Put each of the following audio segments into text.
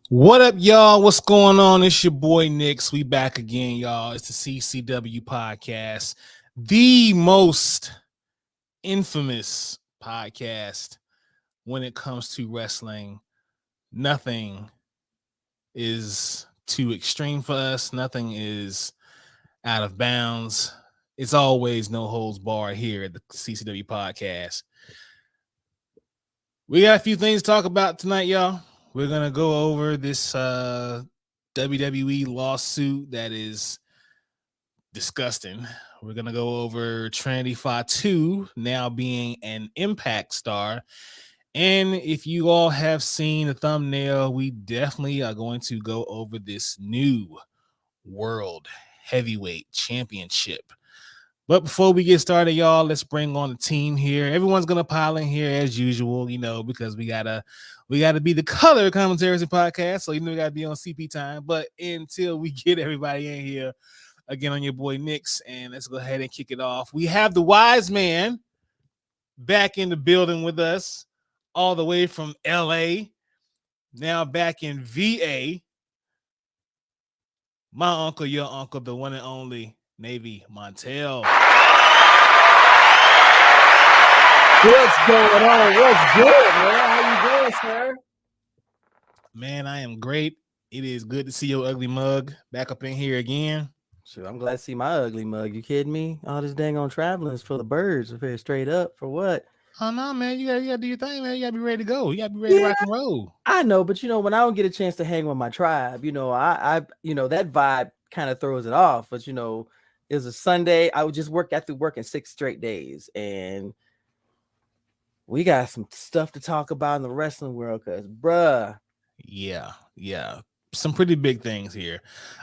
What up, y'all? What's going on? It's your boy Nix. We back again, y'all. It's the CCW podcast, the most infamous podcast when it comes to wrestling. Nothing is too extreme for us. Nothing is out of bounds. It's always no holds barred here at the CCW podcast. We got a few things to talk about tonight, y'all. We're going to go over this WWE lawsuit that is disgusting. We're going to go over Trinity Fatu now being an Impact star. And if you all have seen the thumbnail, we definitely are going to go over this new World Heavyweight Championship. But before we get started, y'all, let's bring on the team here. Everyone's gonna pile in here as usual, because we gotta be the color commentaries and podcast. So we gotta be on CP time. But until we get everybody in here, again on your boy Nix, and let's go ahead and kick it off. We have the wise man back in the building with us, all the way from LA, now back in VA. My uncle, your uncle, the one and only Navy Montel. What's going on? What's good, man? How you doing, sir? Man, I am great. It is good to see your ugly mug back up in here again. Sure, I'm glad to see my ugly mug. You kidding me? All this dang on traveling is for the birds. If it's straight up, for what? Oh no, man, you gotta do your thing, man. You gotta be ready to go. You gotta be ready to rock and roll. I know, but when I don't get a chance to hang with my tribe, I that vibe kind of throws it off. But it was a Sunday. I would just got through working 6 straight days, and we got some stuff to talk about in the wrestling world, cause bruh. Yeah. Some pretty big things here.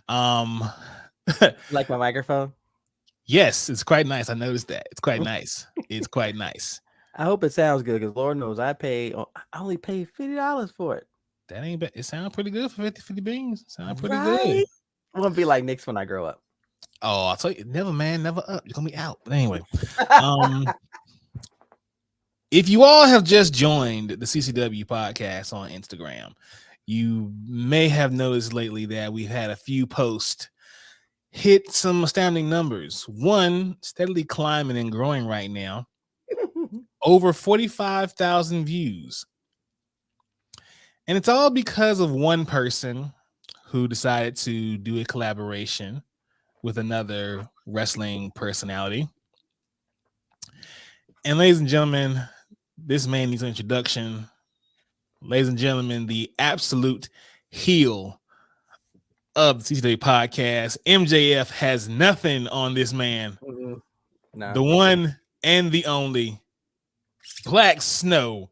Like my microphone? Yes, it's quite nice. I noticed that. It's quite nice. It's quite nice. I hope it sounds good, because Lord knows I only paid $50 for it. That ain't bad. It sounds pretty good for 50 beans. Sound pretty right? good. I'm gonna be like Knicks when I grow up. Oh, I'll tell you, never, man, never up. You're gonna be out. But anyway. If you all have just joined the CCW podcast on Instagram, you may have noticed lately that we've had a few posts hit some astounding numbers. One steadily climbing and growing right now, over 45,000 views. And it's all because of one person who decided to do a collaboration with another wrestling personality. And ladies and gentlemen, this man needs an introduction. Ladies and gentlemen, the absolute heel of the CCW podcast, MJF, has nothing on this man. No. The one and the only Black Snow,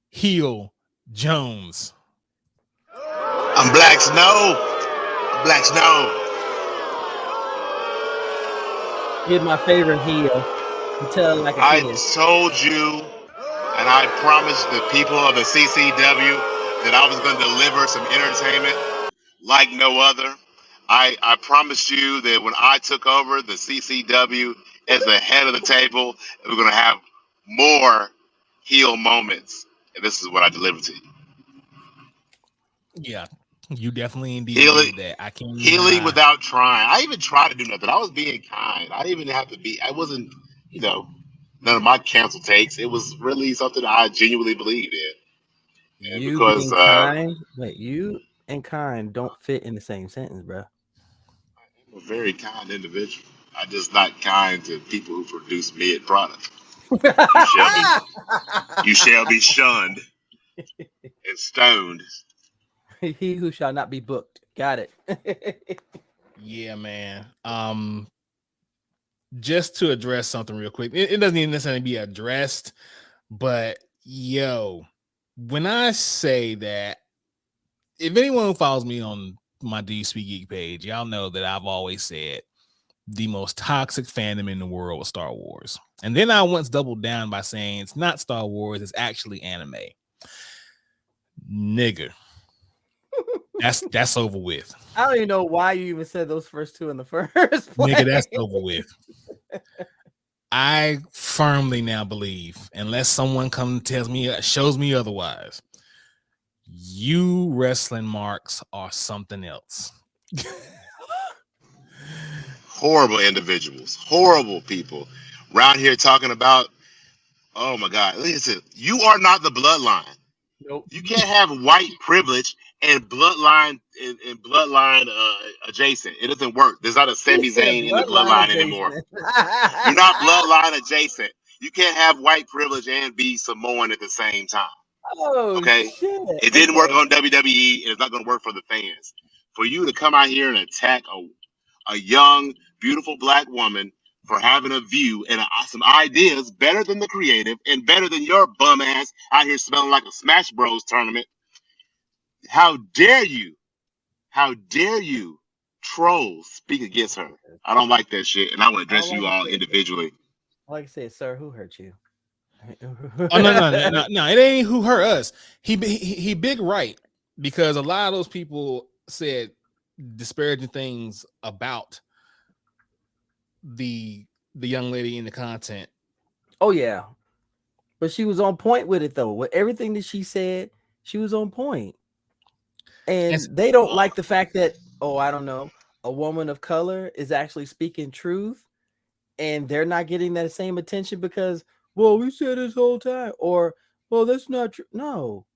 Heel Jones. I'm Black Snow. Black Snow. He's my favorite heel. You tell him like a I kid. told you, and I promised the people of the CCW that I was going to deliver some entertainment like no other. I promised you that when I took over the CCW as the head of the table, we're going to have more heel moments. And this is what I delivered to you. Yeah, you definitely indeed did that. I can't healing without trying. I even tried to do nothing. I was being kind. I didn't even have to be. I wasn't, none of my cancel takes. It was really something I genuinely believed in. And you because being kind, you and kind don't fit in the same sentence, bro. I'm a very kind individual. I'm just not kind to people who produce mid product. You shall be shunned and stoned. He who shall not be booked. Got it. Yeah, man. Just to address something real quick. It doesn't even necessarily be addressed, but when I say that, if anyone who follows me on my Do You Speak Geek page, y'all know that I've always said the most toxic fandom in the world was Star Wars. And then I once doubled down by saying it's not Star Wars, it's actually anime. Nigga. That's over with. I don't even know why you even said those first two in the first place. Nigga, that's over with. I firmly now believe, unless someone comes and shows me otherwise, You wrestling marks are something else. Horrible individuals, horrible people around here talking about, oh my God, listen, you are not the bloodline. Nope. You can't have white privilege and bloodline and bloodline adjacent. It doesn't work. There's not a Sami Zayn in the bloodline anymore. You're not bloodline adjacent. You can't have white privilege and be Samoan at the same time. Oh, Okay? shit. It didn't work on WWE, and it's not going to work for the fans. For you to come out here and attack a young, beautiful black woman for having a view and some ideas better than the creative and better than your bum ass out here smelling like a Smash Bros tournament. How dare you? How dare you trolls speak against her? I don't like that shit, and I want to address you all individually. Like I said, sir, who hurt you? Oh no! It ain't who hurt us. He big right, because a lot of those people said disparaging things about the young lady in the content. Oh yeah, but she was on point with it though. With everything that she said, she was on point. And they don't like the fact that, I don't know, a woman of color is actually speaking truth, and they're not getting that same attention because, well, we said this whole time, or, well, that's not true. No.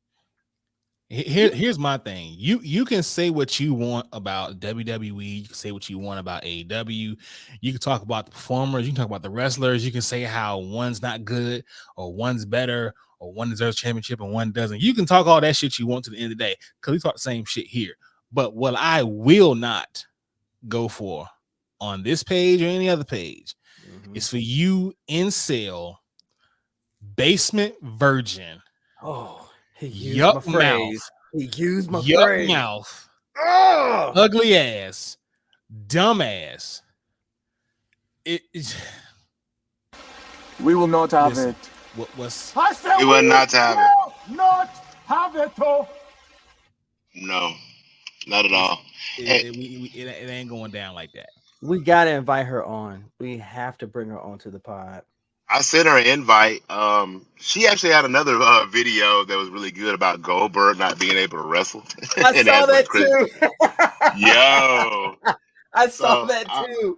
Here's my thing. You can say what you want about WWE. You can say what you want about AEW. You can talk about the performers. You can talk about the wrestlers. You can say how one's not good or one's better or one deserves championship and one doesn't. You can talk all that shit you want to the end of the day, because we talk the same shit here. But what I will not go for on this page or any other page is for you incel basement virgin. Oh, he used my phrase. He used my phrase. Mouth. Ugly ass. Dumb ass. We will not have it. What's We will not have it. Not have it. Oh. No, not at all. It ain't going down like that. We gotta invite her on. We have to bring her onto the pod. I sent her an invite. She actually had another video that was really good about Goldberg not being able to wrestle. I saw that too. Yo, I saw that too.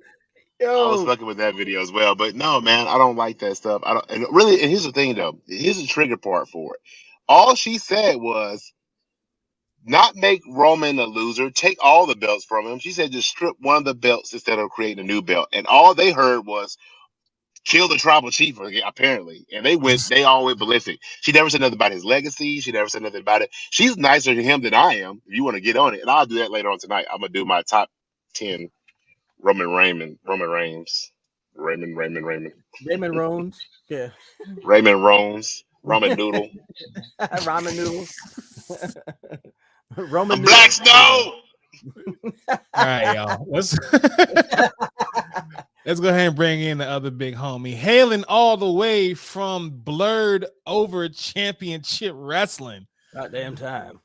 Yo, I was fucking with that video as well. But no, man, I don't like that stuff. I don't. And really, and here's the thing, though. Here's the trigger part for it. All she said was not make Roman a loser. Take all the belts from him. She said just strip one of the belts instead of creating a new belt. And all they heard was kill the tribal chief, apparently. And they all went ballistic. She never said nothing about his legacy. She never said nothing about it. She's nicer to him than I am. If you want to get on it, and I'll do that later on tonight. I'm gonna do my top 10 Raymond Reigns. Yeah. Raymond Rones. Ramen noodle. Ramen noodles. Roman Black Snow. All right, y'all. Let's go ahead and bring in the other big homie, hailing all the way from Blurred Over Championship Wrestling. Goddamn time.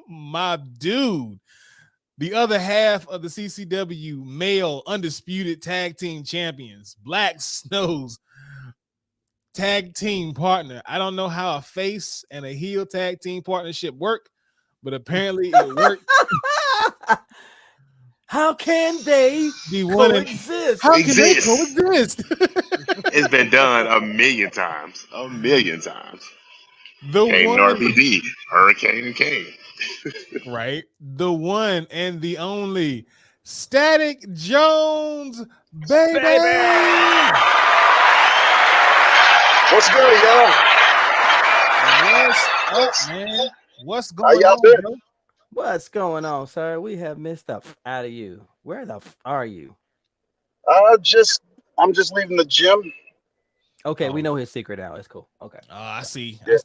My dude, the other half of the CCW male undisputed tag team champions, Black Snow's tag team partner. I don't know how a face and a heel tag team partnership work, but apparently it worked. How can they coexist? How can they coexist? It's been done a million times. The Kane one, and RVD, Hurricane and Kane. Right? The one and the only Static Jones, baby. What's good, y'all? What's up, man? What's going on, bro? What's going on, sir? We have missed the out of you. Where the are you? I'm just leaving the gym. Okay, we know his secret now. It's cool. Okay. I see. Yeah.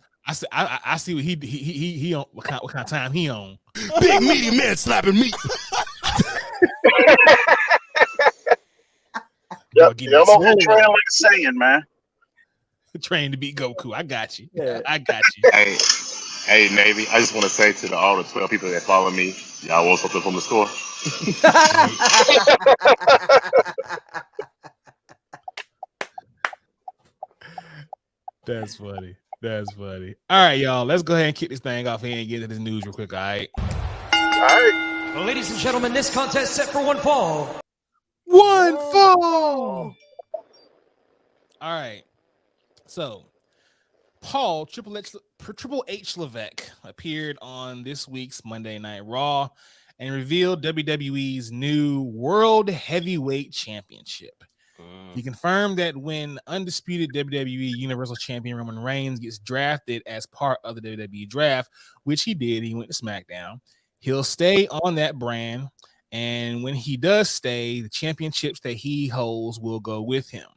I see what he on. What kind of time he on? Big meaty man slapping me. Yeah, I'm over here training like a Saiyan, man. Trained to beat Goku. I got you. Yeah. I got you. Hey, Navy. I just want to say to all the 12 people that follow me, y'all want something from the store? That's funny. That's funny. All right, y'all. Let's go ahead and kick this thing off here and get to this news real quick. All right. All right. Well, ladies and gentlemen, this contest set for one fall. One fall. All right. So, Paul Triple H Levesque appeared on this week's Monday Night Raw and revealed WWE's new World Heavyweight Championship. He confirmed that when undisputed WWE Universal Champion Roman Reigns gets drafted as part of the WWE draft, which he did, he went to SmackDown, he'll stay on that brand. And when he does stay, the championships that he holds will go with him.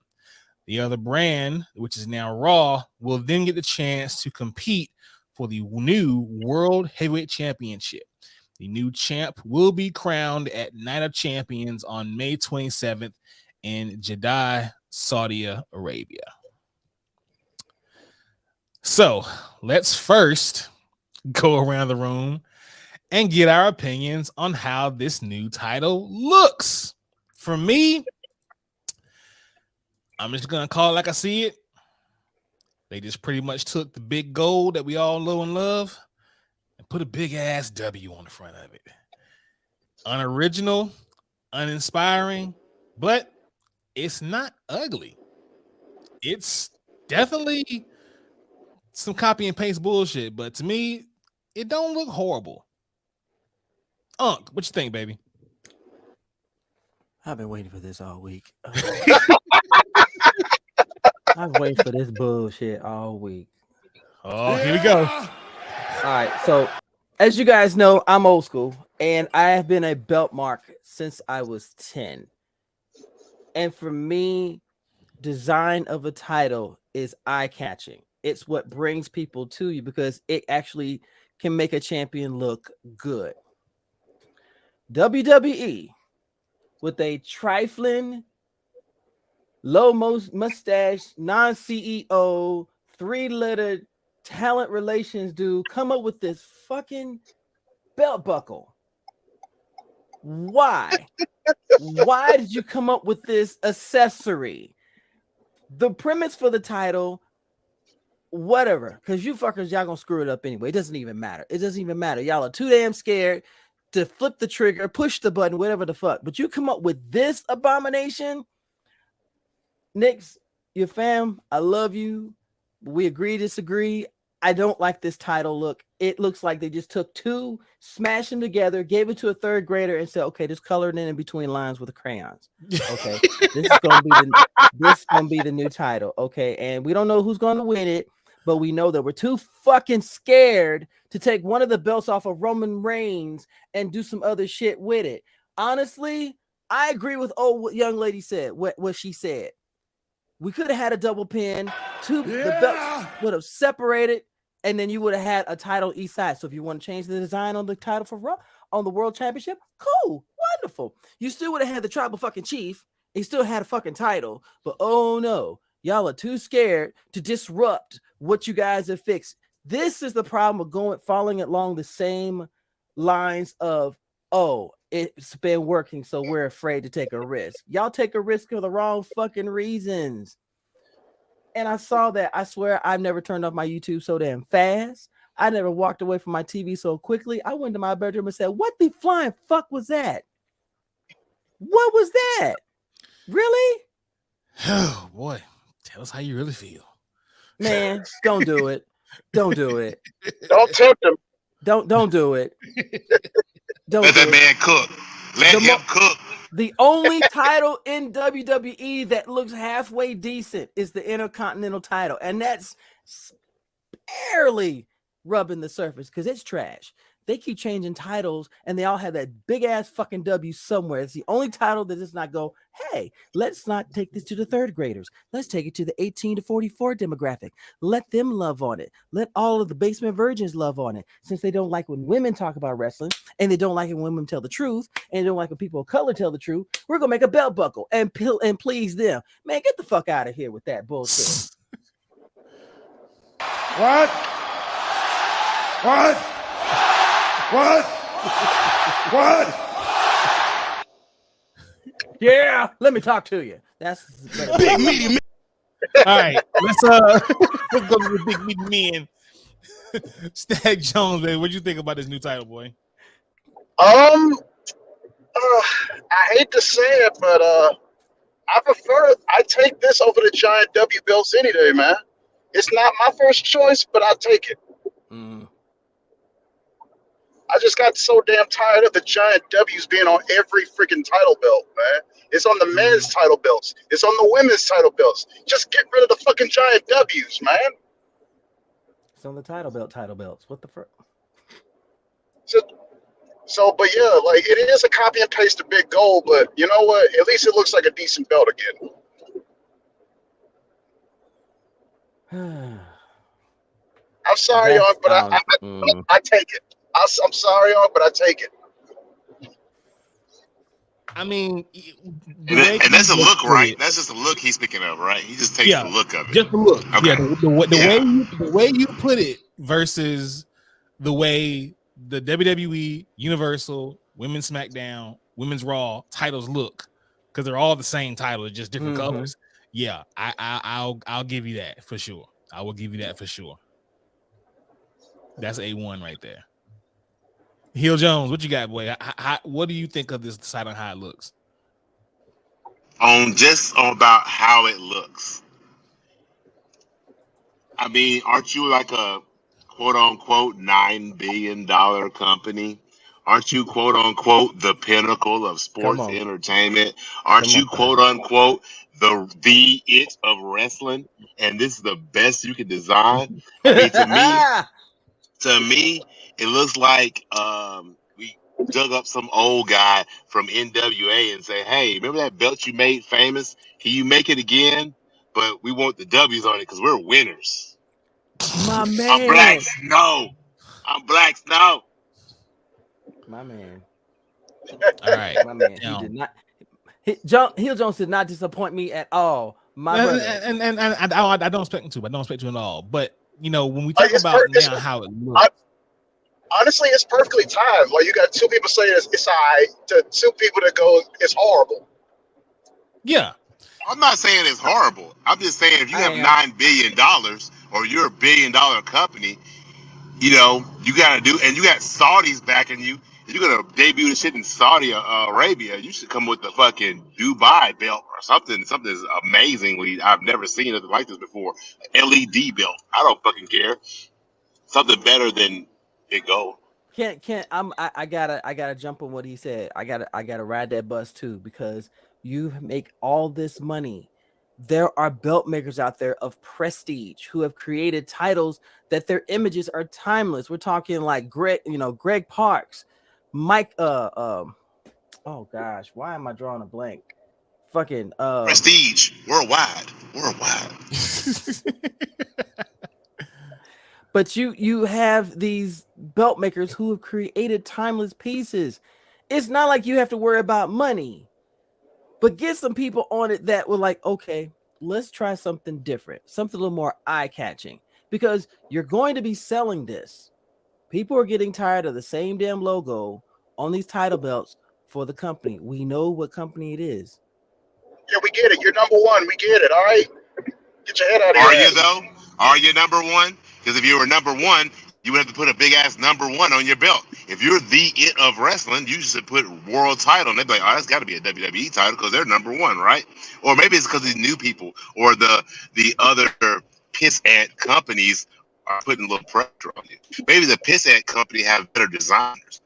The other brand, which is now Raw, will then get the chance to compete for the new World Heavyweight Championship. The new champ will be crowned at Night of Champions on May 27th in Jeddah, Saudi Arabia. So let's first go around the room and get our opinions on how this new title looks. For me, I'm just going to call it like I see it. They just pretty much took the big gold that we all know and love and put a big ass W on the front of it. Unoriginal, uninspiring, but it's not ugly. It's definitely some copy and paste bullshit, but to me, it don't look horrible. Unc, what you think, baby? I've been waiting for this all week. I've been waiting for this bullshit all week. Oh, here we go. All right, so as you guys know, I'm old school, and I have been a belt mark since I was 10. And for me, design of a title is eye-catching. It's what brings people to you because it actually can make a champion look good. WWE, with a trifling, low mustache, non-CEO, 3-letter talent relations dude, come up with this fucking belt buckle. Why? Why did you come up with this accessory? The premise for the title, whatever, because you fuckers, y'all gonna screw it up anyway. It doesn't even matter. It doesn't even matter. Y'all are too damn scared to flip the trigger, push the button, whatever the fuck. But you come up with this abomination. Nix, your fam, I love you. We agree, disagree. I don't like this title look. It looks like they just took two, smashed them together, gave it to a third grader, and said, "Okay, just color it in between lines with the crayons." Okay, this is gonna be the new title. Okay, and we don't know who's gonna win it, but we know that we're too fucking scared to take one of the belts off of Roman Reigns and do some other shit with it. Honestly, I agree with what young lady said. What she said. We could have had a double pin. The belts would have separated. And then you would have had a title each side. So if you want to change the design on the title for Raw, on the World Championship, cool, wonderful. You still would have had the tribal fucking chief. He still had a fucking title. But oh no, y'all are too scared to disrupt what you guys have fixed. This is the problem of following along the same lines of, oh, it's been working, so we're afraid to take a risk. Y'all take a risk for the wrong fucking reasons. And I saw that. I swear I've never turned off my YouTube so damn fast. I never walked away from my TV so quickly. I went to my bedroom and said, "What the flying fuck was that? What was that? Really?" Oh boy, tell us how you really feel. Man, don't do it. Don't do it. Don't tempt him. Don't do it. Don't Let do that it. man cook. Let him cook. The only title in WWE that looks halfway decent is the Intercontinental title, and that's barely rubbing the surface because it's trash. They keep changing titles, and they all have that big ass fucking W somewhere. It's the only title that does not go, "Hey, let's not take this to the third graders. Let's take it to the 18 to 44 demographic. Let them love on it. Let all of the basement virgins love on it." Since they don't like when women talk about wrestling, and they don't like it when women tell the truth, and they don't like when people of color tell the truth, we're gonna make a belt buckle and please them. Man, get the fuck out of here with that bullshit. What? What? What? What? Yeah, let me talk to you. That's Big meaty man. All right, let's let's go to the big meaty men. Stag Jones, man, what do you think about this new title, boy? I hate to say it, but I take this over the giant W belts any day, man. It's not my first choice, but I'll take it. Mm. I just got so damn tired of the giant W's being on every freaking title belt, man. It's on the men's title belts. It's on the women's title belts. Just get rid of the fucking giant W's, man. It's on the title belts. What the fuck? But yeah, like it is a copy and paste of Big Gold, but you know what? At least it looks like a decent belt again. I'm sorry, That's, Young, but I take it. I'm sorry, Young, but I take it. I mean, and that's a look, right? That's just a look he's speaking of, right? He just takes the look of it. Just the look. Okay. Yeah, the way you put it versus the way the WWE Universal Women's SmackDown, Women's Raw titles look, because they're all the same title, just different colors. Yeah, I'll give you that for sure. I will give you that for sure. That's A1 right there. Heel Jones, what you got, boy? What do you think of this side on how it looks? Just about how it looks. I mean, aren't you like a quote unquote $9 billion company? Aren't you quote unquote the pinnacle of sports entertainment? Aren't you quote unquote the it of wrestling? And this is the best you can design. I mean, to me, it looks like we dug up some old guy from NWA and say, "Hey, remember that belt you made famous? Can you make it again? But we want the W's on it because we're winners." My man. I'm Black Snow. I'm Black Snow. My man. All right. My man. He did not. Heel Jones did not disappoint me at all. My brother. And I don't expect him to. I don't expect you at all. But you know, when we talk about now how it looks. Honestly, it's perfectly timed. Like you got two people saying it's all right to two people that go it's horrible. Yeah. I'm not saying it's horrible. I'm just saying if you have $9 billion or you're $1 billion company, you know, you got to do, and you got Saudis backing you. If you're going to debut the shit in Saudi Arabia, you should come with the fucking Dubai belt or something that's amazingly, I've never seen anything like this before. LED belt. I don't fucking care. Something better than Big Gold. I gotta jump on what he said. I gotta ride that bus too, because you make all this money. There are belt makers out there of prestige who have created titles that their images are timeless. We're talking like Greg Parks, Mike. Oh gosh, why am I drawing a blank? Fucking prestige worldwide. But you have these belt makers who have created timeless pieces. It's not like you have to worry about money, but get some people on it that were like, okay, let's try something different, something a little more eye-catching, because you're going to be selling this. People are getting tired of the same damn logo on these title belts for the company. We know what company it is. Yeah, we get it. You're number one. We get it. All right. Get your head out of here. Are you though? Are you number one? Because if you were number one, you would have to put a big ass number one on your belt. If you're the it of wrestling, you should put world title. And they'd be like, oh, that's got to be a WWE title because they're number one, right? Or maybe it's because these new people or the other piss ant companies are putting a little pressure on you. Maybe the piss ant company have better designers.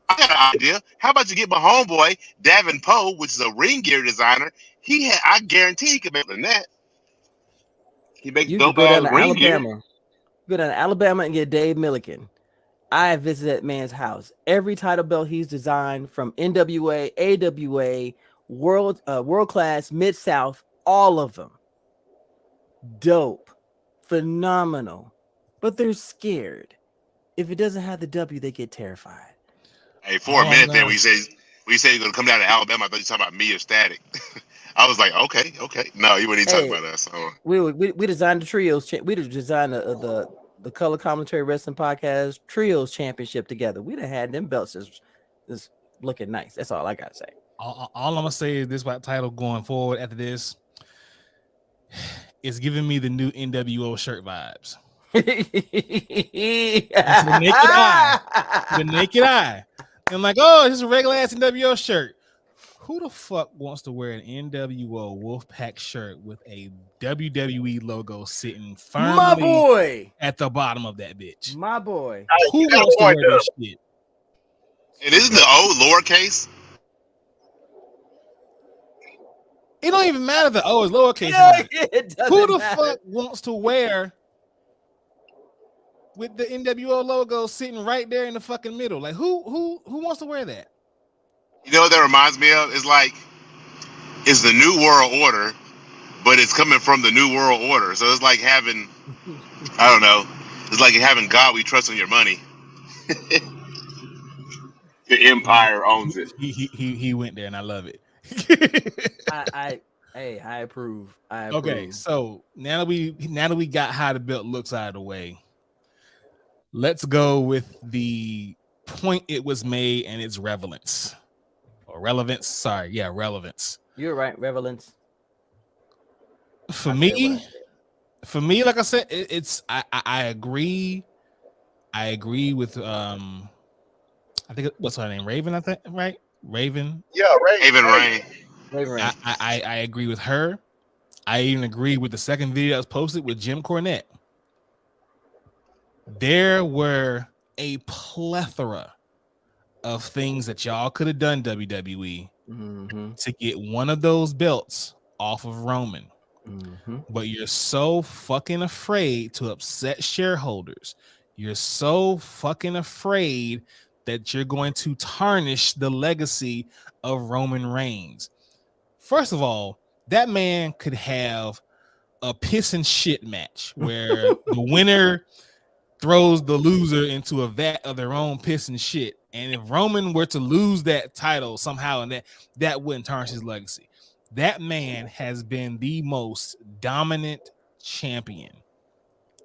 I got an idea. How about you get my homeboy, Davin Poe, which is a ring gear designer. I guarantee he can make better than that. He makes dope ass ring gear. Go down to Alabama and get Dave Milliken. I visited that man's house. Every title belt he's designed, from NWA, AWA, World Class, Mid South, all of them. Dope, phenomenal, but they're scared. If it doesn't have the W, they get terrified. Hey, for a minute there, we say you're gonna come down to Alabama. I thought you were talking about me or Static. I was like, okay. No, you wouldn't even talk about us. So. We designed the trios. We designed the Color Commentary Wrestling Podcast Trios Championship together. We'd have had them belts is looking nice. That's all I gotta say. All I'm gonna say is this: title going forward after this, is giving me the new NWO shirt vibes. The naked eye. The naked eye. And I'm like, oh, this is a regular ass NWO shirt. Who the fuck wants to wear an NWO Wolfpack shirt with a WWE logo sitting firmly My boy. at the bottom of that bitch? My boy. Who wants to wear this shit? And isn't the O lowercase? It don't even matter if the O is lowercase. Yeah, it doesn't Who the matter. fuck wants to wear with the NWO logo sitting right there in the fucking middle? Like who wants to wear that? You know what that reminds me of? It's like it's the New World Order, but it's coming from the New World Order. So it's like having, I don't know, it's like having God we trust on your money. The Empire owns it. He went there, and I love it. I approve. I approve. Okay, so now that we got how the belt looks out of the way, let's go with the point it was made and its relevance. Or relevance. Sorry, yeah, relevance. You're right, relevance. For me, like I said, I agree. I agree with I think what's her name? Raven, I think, right? Raven. Yeah, Raven Rain. I agree with her. I even agree with the second video that was posted with Jim Cornette. There were a plethora of things that y'all could have done, WWE, to get one of those belts off of Roman. But you're so fucking afraid to upset shareholders. You're so fucking afraid that you're going to tarnish the legacy of Roman Reigns. First of all, that man could have a piss and shit match where the winner throws the loser into a vat of their own piss and shit. And if Roman were to lose that title somehow, and that wouldn't tarnish his legacy. That man has been the most dominant champion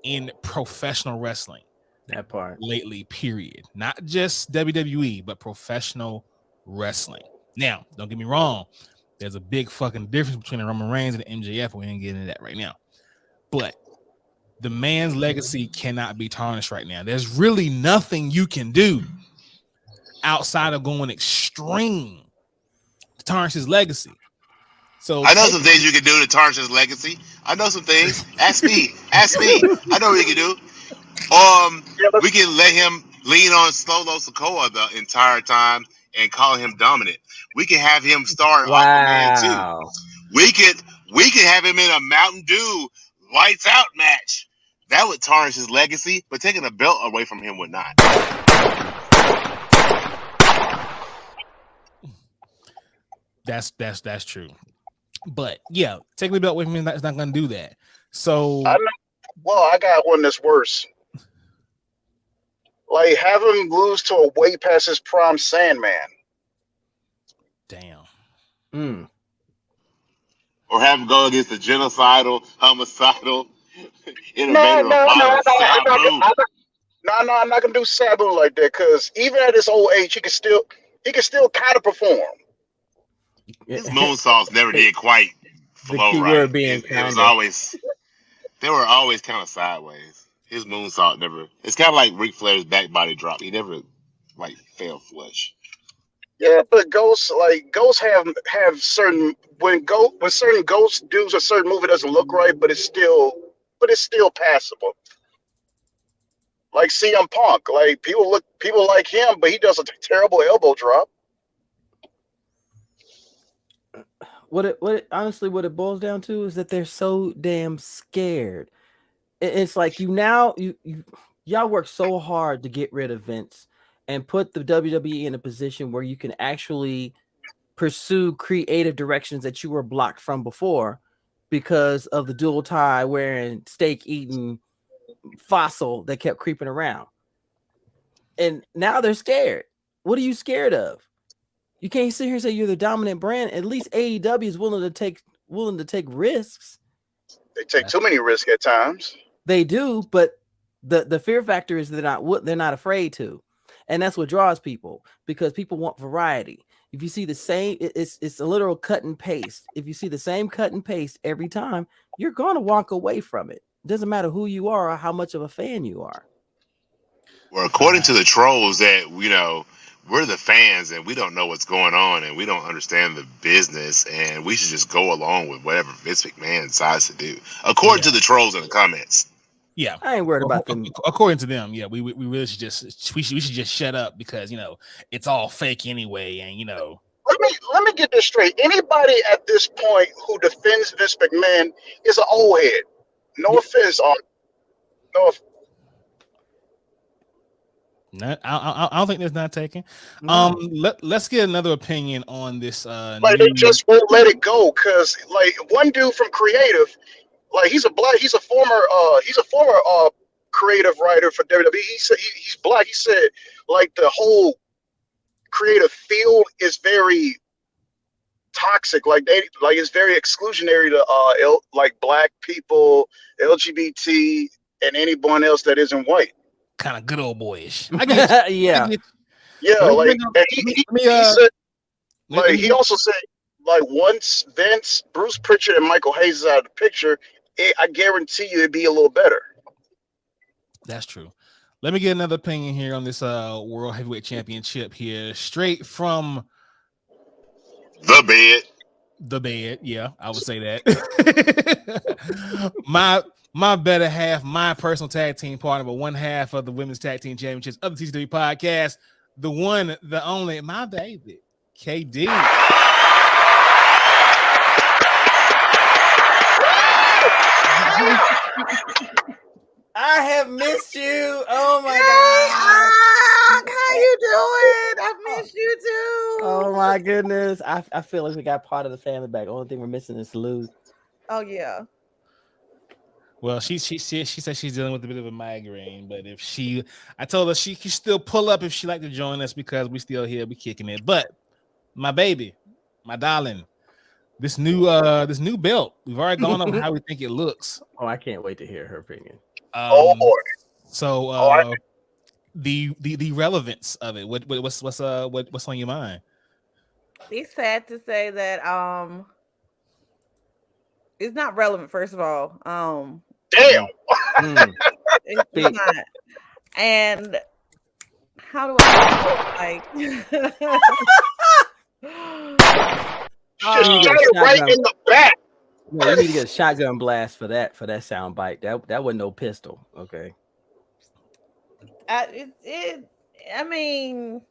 in professional wrestling. That part lately, period. Not just WWE, but professional wrestling. Now, don't get me wrong. There's a big fucking difference between the Roman Reigns and the MJF. We ain't getting into that right now. But the man's legacy cannot be tarnished right now. There's really nothing you can do outside of going extreme to tarnish his legacy. So I know some things you can do to tarnish his legacy. I know some things. Ask me. I know what you can do. We can let him lean on Solo Sikoa the entire time and call him dominant. We can have him start Aquaman too. We could have him in a Mountain Dew lights out match. That would tarnish his legacy, but taking a belt away from him would not. That's true. But yeah, taking the belt away from him, that's not going to do that. So I got one that's worse. Like, have him lose to a way past his prime Sandman. Damn. Or have him go against the genocidal, homicidal, I'm not gonna do Sabu like that, because even at his old age, he can still kind of perform. His moonsaults never did quite flow the right. Being It was always, they were always kind of sideways. His moonsault never. It's kind of like Ric Flair's back body drop. He never like fell flush. Yeah, but ghosts have certain when certain ghosts do a certain move, it doesn't look right, but it's still passable. Like CM Punk, like people like him, but he does a terrible elbow drop. What it boils down to is that they're so damn scared. It's like y'all work so hard to get rid of Vince and put the WWE in a position where you can actually pursue creative directions that you were blocked from before because of the dual tie wearing, steak eating fossil that kept creeping around. And now they're scared. What are you scared of? You can't sit here and say you're the dominant brand. At least AEW is willing to take risks. They take too many risks at times. They do, but the fear factor is they're not afraid to. And that's what draws people, because people want variety. If you see the same, it's a literal cut and paste. If you see the same cut and paste every time, you're gonna walk away from it. Doesn't matter who you are or how much of a fan you are. Well, according to the trolls, that we're the fans and we don't know what's going on and we don't understand the business and we should just go along with whatever Vince McMahon decides to do. According to the trolls in the comments. Yeah, I ain't worried about them. According to them, yeah, we really should just shut up because it's all fake anyway, and Let me get this straight. Anybody at this point who defends Vince McMahon is an old head. No offense, no. I don't think there's not taken. Let's get another opinion on this. They just won't let it go because one dude from creative, he's a former creative writer for WWE. He said he's black. He said the whole creative field is very toxic. It's very exclusionary to black people, LGBT, and anyone else that isn't white. Kind of good old boyish. I get you. Yeah. He also said once Vince, Bruce Pritchard, and Michael Hayes is out of the picture, I guarantee you it'd be a little better. That's true. Let me get another opinion here on this World Heavyweight Championship here, straight from the bed. Yeah, I would say that. my better half, my personal tag team partner, but one half of the women's tag team championships of the TCW podcast, the one, the only, my baby, KD. I have missed you. Oh my God. How you doing? I missed you too. Oh my goodness. I feel like we got part of the family back. Only thing we're missing is Lou. Oh yeah. Well, she said she's dealing with a bit of a migraine, but I told her she can still pull up if she'd like to join us because we still here, we kicking it. But my baby, my darling, this new belt, we've already gone over how we think it looks. Oh, I can't wait to hear her opinion. So the relevance of it, what's on your mind? It's sad to say that it's not relevant, first of all. Damn. It's not. And how do I just shot it right in the back. Yeah, you need to get a shotgun blast for that sound bite. That wasn't no pistol. Okay. I mean,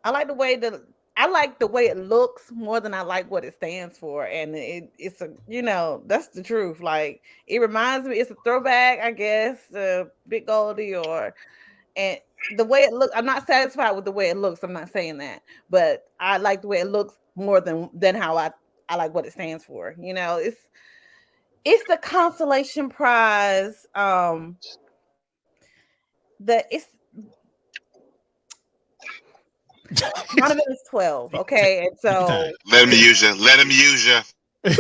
I like the way it looks more than I like what it stands for, and it's a that's the truth. Like, it reminds me, it's a throwback, I guess, Big Goldie and the way it looks. I'm not satisfied with the way it looks. I'm not saying that, but I like the way it looks more than how I like what it stands for. It's the consolation prize. Donovan is 12, okay, and so let him use you. And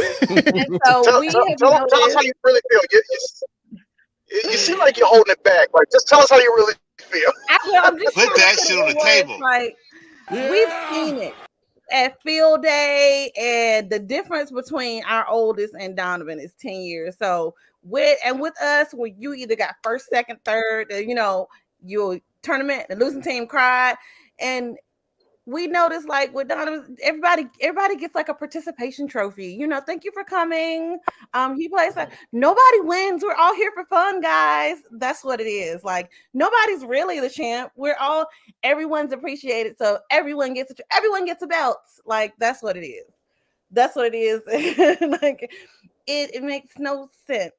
so tell us how you really feel. You seem like you're holding it back. Just tell us how you really feel. I'm just put that shit on the table. We've seen it at Field Day, and the difference between our oldest and Donovan is 10 years. So with us, when you either got first, second, third, your tournament, the losing team cried, and we noticed with Donovan, everybody gets a participation trophy. Thank you for coming. He plays nobody wins. We're all here for fun, guys. That's what it is. Nobody's really the champ. Everyone's appreciated. So everyone gets a belt. That's what it is. That's what it is. It makes no sense.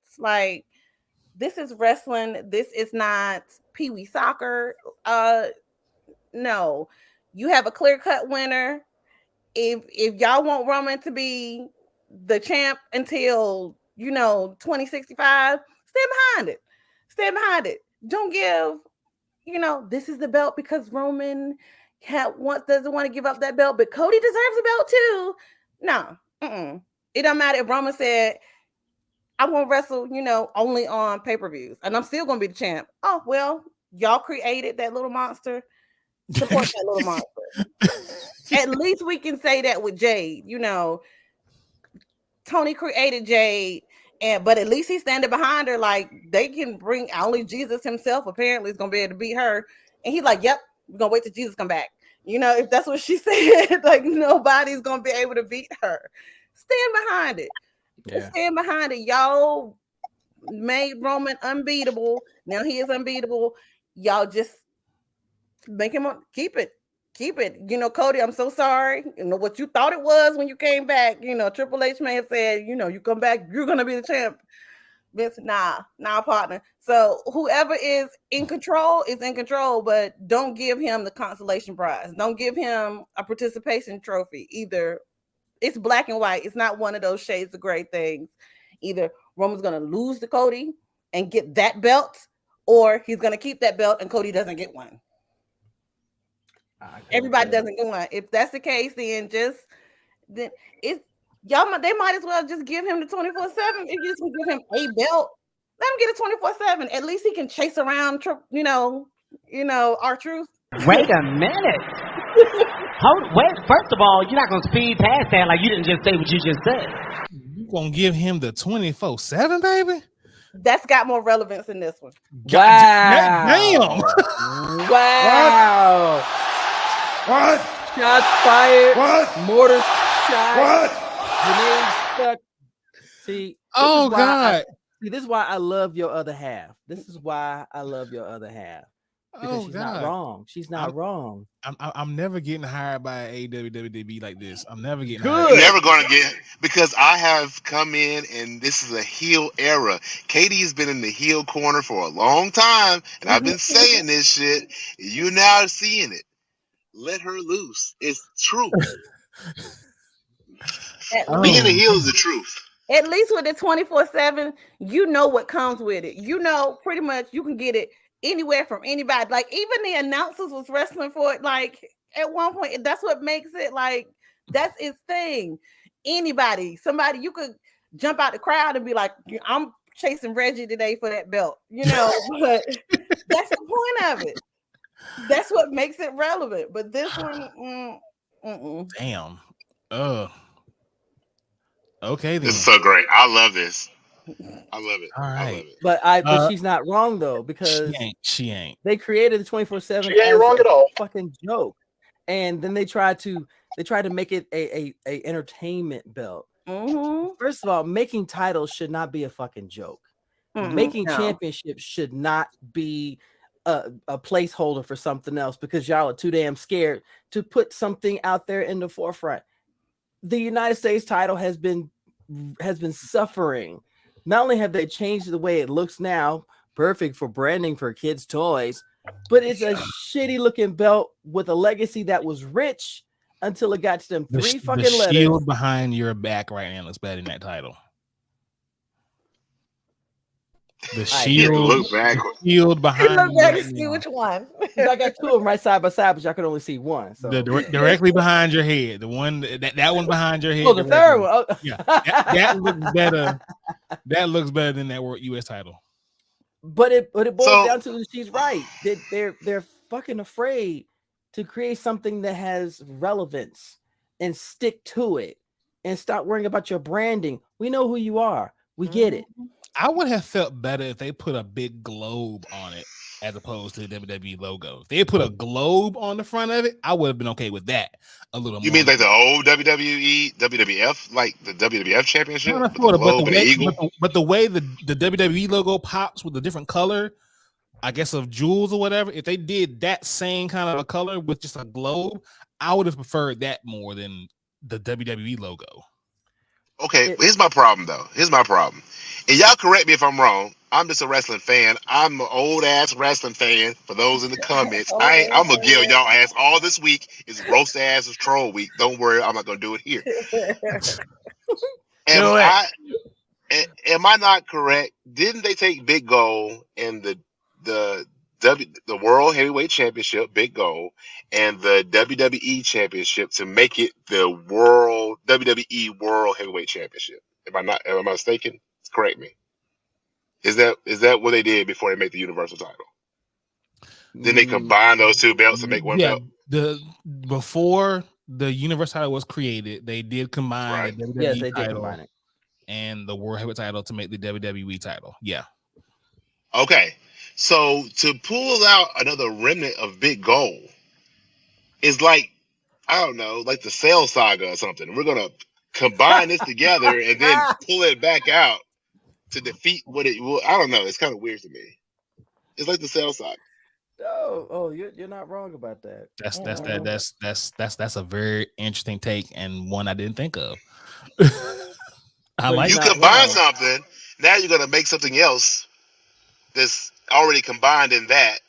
This is wrestling. This is not Pee Wee soccer. No. You have a clear-cut winner. If y'all want Roman to be the champ until 2065, stand behind it. Don't give this is the belt because Roman doesn't want to give up that belt, but Cody deserves a belt too. No, it don't matter if Roman said, I won't wrestle only on pay-per-views and I'm still gonna be the champ. Oh well, y'all created that little monster. Support that little monster. at least we can say that with Jade. You know, Tony created Jade, but at least he's standing behind her. Like they can bring only Jesus himself. Apparently, is gonna be able to beat her, and he's like, "Yep, we're gonna wait till Jesus come back." You know, if that's what she said, like nobody's gonna be able to beat her. Stand behind it. Yeah. Stand behind it. Y'all made Roman unbeatable. Now he is unbeatable. Y'all just make him keep it. Keep it. You know, Cody, I'm so sorry. You know what you thought it was when you came back. You know, Triple H may have said, you know, you come back, you're gonna be the champ. Vince, nah, partner. So whoever is in control is in control, but don't give him the consolation prize. Don't give him a participation trophy. Either it's black and white. It's not one of those shades of gray things. Either Roman's gonna lose to Cody and get that belt, or he's gonna keep that belt and Cody doesn't get one. Everybody doesn't get one. If that's the case, then it's y'all. They might as well just give him the 24/7. If you just give him a belt, let him get it 24/7. At least he can chase around. You know, R-Truth. Wait a minute. Wait. First of all, you're not gonna speed past that like you didn't just say what you just said. You gonna give him the 24/7, baby? That's got more relevance in this one. Wow! Damn! Wow! What? Shots fired. What? Mortar shot. What? Grenades stuck. See. Oh God! This is why I love your other half. This is why I love your other half. Because she's not wrong. She's not wrong. I'm never getting hired by WWE like this. I'm never getting hired. Never gonna get, because I have come in and this is a heel era. Katie has been in the heel corner for a long time, and I've been saying this shit. You now seeing it. Let her loose. It's truth. Being a heel is the truth. At least with the 24/7, you know what comes with it. You know, pretty much you can get it anywhere from anybody. Like even the announcers was wrestling for it. Like at one point, that's what makes it like that's its thing. Anybody, somebody, you could jump out the crowd and be like, I'm chasing Reggie today for that belt, you know. But that's the point of it. That's what makes it relevant. But this one, damn. Okay, then. This is so great. I love this. I love it. All right. I love it. But she's not wrong though, because she ain't. They created the 24/7. She ain't wrong at all. Fucking joke. And then they tried to make it a entertainment belt. Mm-hmm. First of all, making titles should not be a fucking joke. Mm-hmm. Making championships should not be a placeholder for something else, because y'all are too damn scared to put something out there in the forefront. The United States title has been suffering. Not only have they changed the way it looks now, perfect for branding for kids' toys, but it's a shitty looking belt with a legacy that was rich until it got to them three fucking letters. The shield behind your back right now looks better than that title. The shield behind. See which one. I got two of them right side by side, but y'all can only see one. So directly behind your head, the one that one behind your head. Oh, the third one. Oh. Yeah, that looks better. That looks better than that US title. But it boils down to, she's right. They're fucking afraid to create something that has relevance and stick to it and stop worrying about your branding. We know who you are. We get it. I would have felt better if they put a big globe on it as opposed to the WWE logo. If they put a globe on the front of it, I would have been okay with that a little more. You mean like the old WWE, WWF, like the WWF championship? But the way the WWE logo pops with a different color, I guess, of jewels or whatever, if they did that same kind of a color with just a globe, I would have preferred that more than the WWE logo. Okay, here's my problem though. And y'all correct me if I'm wrong. I'm just a wrestling fan. I'm an old ass wrestling fan. For those in the comments, I'm gonna give y'all ass all this week. Is roast ass is troll week. Don't worry, I'm not gonna do it here. Am I not correct? Didn't they take Big Gold and the World Heavyweight Championship, Big Gold, and the WWE Championship to make it the WWE World Heavyweight Championship? Am I mistaken? Correct me. Is that what they did before they made the Universal title? Then they combine those two belts and make one belt. Before the Universal title was created, they did combine Right. the WWE Yes, they did title combine it. and the World Heavyweight title to make the WWE title. Yeah. Okay. So to pull out another remnant of Big Gold is like, I don't know, like the Cell Saga or something. We're gonna combine this together and then pull it back out to defeat what it will. I don't know. It's kind of weird to me. It's like the Cell Saga. Oh, you're not wrong about that. That's a very interesting take and one I didn't think of. I But like You not combine wrong. something, now you're gonna make something else that's already combined in that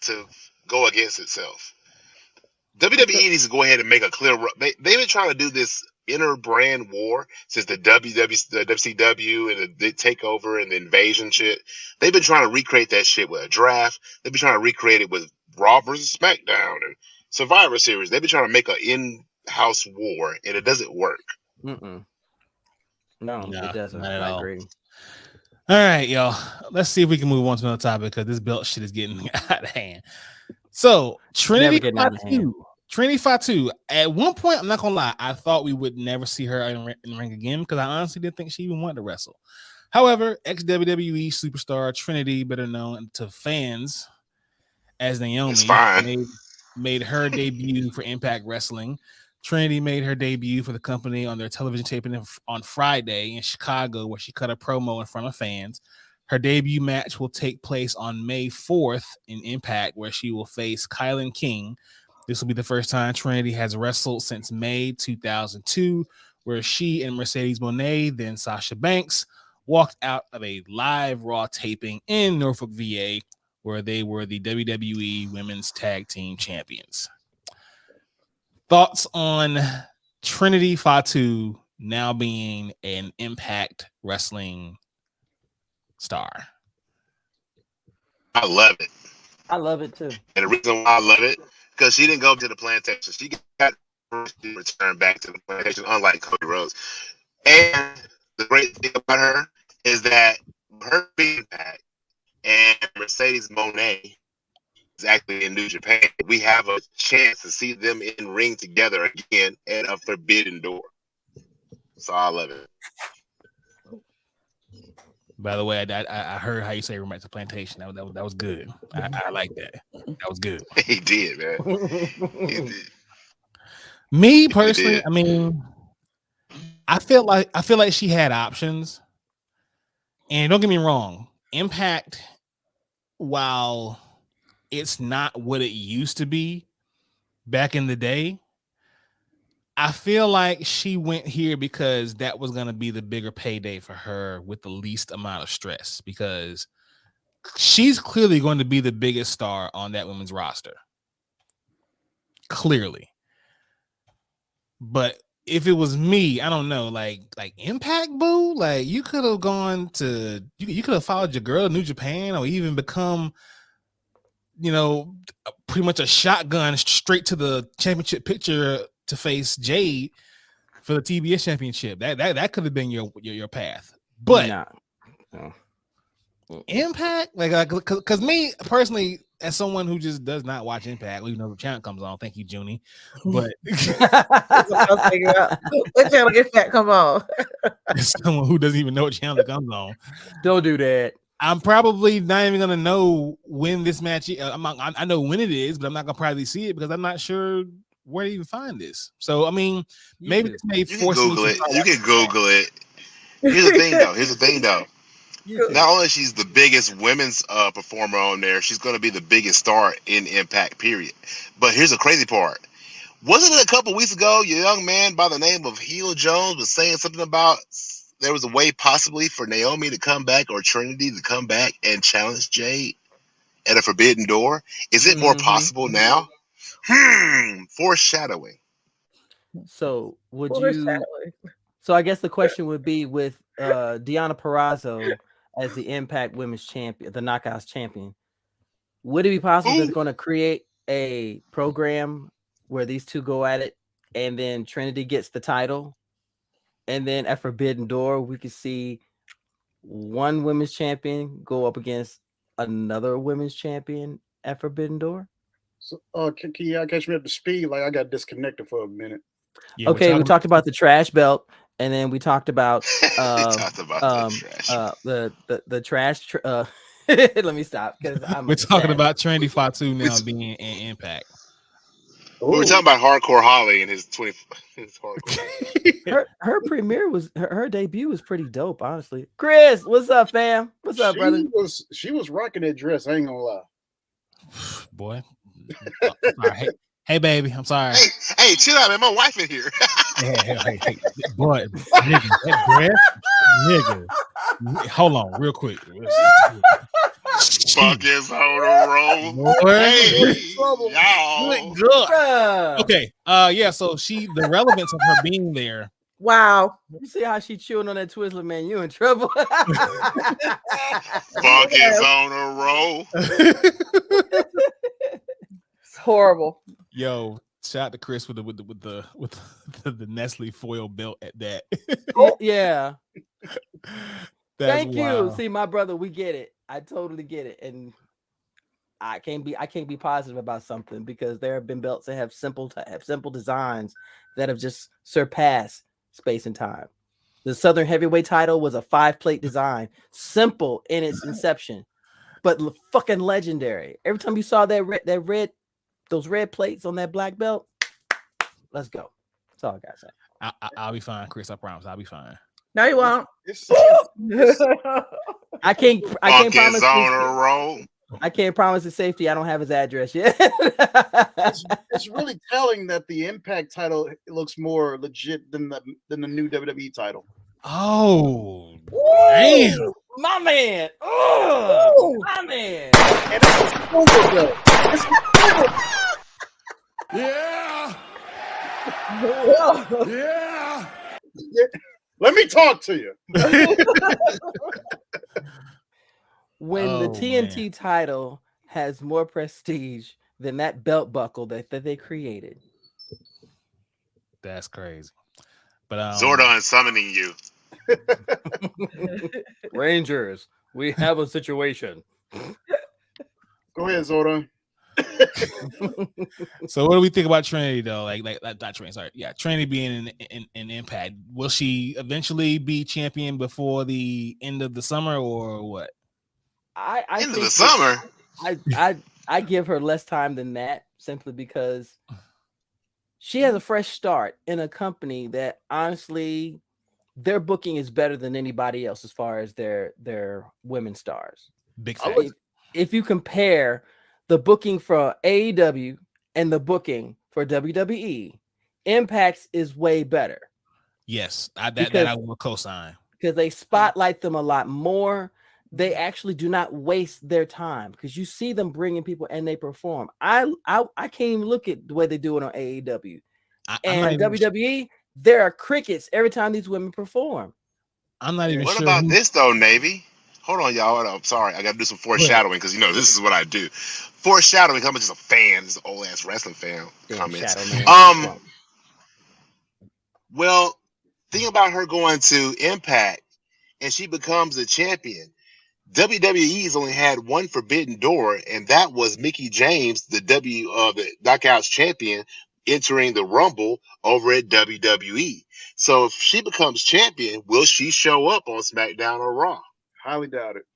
to go against itself. WWE needs to go ahead and make a clear. They've been trying to do this inner brand war since the WCW and the takeover and the invasion shit. They've been trying to recreate that shit with a draft. They've been trying to recreate it with Raw versus SmackDown and Survivor Series. They've been trying to make an in-house war, and it doesn't work. Mm-mm. No, No, it doesn't. not at I all. agree. All right, y'all. Let's see if we can move on to another topic because this belt shit is getting out of hand. So Trinity getting out of hand. Fatu. Trinity Fatu. At one point, I'm not gonna lie, I thought we would never see her in the ring again because I honestly didn't think she even wanted to wrestle. However, ex-WWE superstar Trinity, better known to fans as Naomi, It's fine. made her debut for Impact Wrestling. Trinity made her debut for the company on their television taping on Friday in Chicago, where she cut a promo in front of fans. Her debut match will take place on May 4th in Impact, where she will face Kylan King. This will be the first time Trinity has wrestled since May 2002, where she and Mercedes Moné, then Sasha Banks, walked out of a live Raw taping in Norfolk, VA, where they were the WWE Women's Tag Team Champions. Thoughts on Trinity Fatu now being an Impact Wrestling star? I love it. I love it too. And the reason why I love it, because she didn't go to the plantation. She got to return back to the plantation, unlike Cody Rhodes. And the great thing about her is that her being back and Mercedes Moné is actually in New Japan. We have a chance to see them in ring together again at a Forbidden Door. So I love it. By the way, I heard how you say "Remote to Plantation." That was good. I like that. That was good. He did, man. He did. Me personally, I mean, I feel like she had options. And don't get me wrong, Impact, while it's not what it used to be back in the day, I feel like she went here because that was going to be the bigger payday for her with the least amount of stress, because she's clearly going to be the biggest star on that women's roster. Clearly. But if it was me, I don't know, like Impact, boo, like you could have gone to, you could have followed your girl to New Japan or even become, pretty much a shotgun straight to the championship picture to face Jade for the TBS championship. That could have been your path. But no. Impact, because me personally, as someone who just does not watch Impact, even though the channel comes on, thank you, Junie. But what channel Impact come on? as someone who doesn't even know what channel it comes on, don't do that. I'm probably not even gonna know when this match is. I know when it is, but I'm not gonna probably see it because I'm not sure where to even find this. So I mean, maybe this may force me to. You can Google it. Here's the thing though. Not only she's the biggest women's performer on there, she's going to be the biggest star in Impact, period. But here's the crazy part. Wasn't it a couple weeks ago, your young man by the name of Heel Jones was saying something about there was a way possibly for Naomi to come back or Trinity to come back and challenge Jade at a Forbidden Door? Is it more possible now? Foreshadowing. So would you? So I guess the question would be with Deonna Purrazzo as the Impact Women's Champion, the Knockouts Champion. Would it be possible that they're going to create a program where these two go at it, and then Trinity gets the title, and then at Forbidden Door we could see one women's champion go up against another women's champion at Forbidden Door? So, can y'all catch me up to speed? Like I got disconnected for a minute. Yeah, Okay, we talked about the trash belt, and then we talked about talked about the trash. Let me stop because we're talking about Trinity Fatu now being in Impact. We were talking about Hardcore Holly and his hardcore. her premiere was her debut was pretty dope, honestly. Chris, what's up, fam? What's up, brother? She was rocking that dress. I ain't gonna lie. Boy, hey, baby, I'm sorry. Hey, chill out, man. My wife in here. Hey, boy, nigga, that dress, nigga. Hold on, real quick. Fuck is on the roll. Hey, y'all. Good. Okay. Yeah. So the relevance of her being there. Wow. You see how she chewing on that Twizzler, man? You in trouble. Fuck is on the roll. It's horrible. Yo, shout out to Chris with the Nestle foil belt at that. Yeah. Thank you. Wild. See, my brother, we get it. I totally get it, and I can't be positive about something because there have been belts that have simple designs that have just surpassed space and time. The Southern Heavyweight title was a 5-plate design, simple in its inception, but fucking legendary. Every time you saw those red plates on that black belt, let's go. That's all I gotta say. I'll be fine, Chris. I promise. I'll be fine. No, you won't. I can't promise. On a roll. I can't promise his safety. I don't have his address yet. It's really telling that the Impact title looks more legit than the new WWE title. Oh, damn. My man. Oh, my man. And it's a silver belt. It's a silver. Yeah. Yeah. Let me talk to you. When the TNT title has more prestige than that belt buckle that they created. That's crazy. But Zordon summoning you. Rangers, we have a situation. Go ahead, Zordon. So what do we think about Trinity though? Like not Trinity, sorry. Yeah, Trinity being in Impact. Will she eventually be champion before the end of the summer or what? I End of think the summer. I give her less time than that simply because she has a fresh start in a company that honestly their booking is better than anybody else as far as their women stars. Big facts. If you compare the booking for AEW and the booking for WWE, Impact's is way better. Yes, I will co-sign. Because they spotlight them a lot more. They actually do not waste their time because you see them bringing people and they perform. I can't even look at the way they do it on AEW. And WWE, there are crickets every time these women perform. I'm not even sure. What about this though, Navy? Hold on, y'all. I'm sorry. I got to do some foreshadowing because this is what I do. Foreshadowing. I'm just a fan. This old ass wrestling fan comments. Well, think about her going to Impact and she becomes a champion. WWE's only had one forbidden door, and that was Mickie James, the Knockouts champion, entering the Rumble over at WWE. So if she becomes champion, will she show up on SmackDown or Raw? Highly doubt it.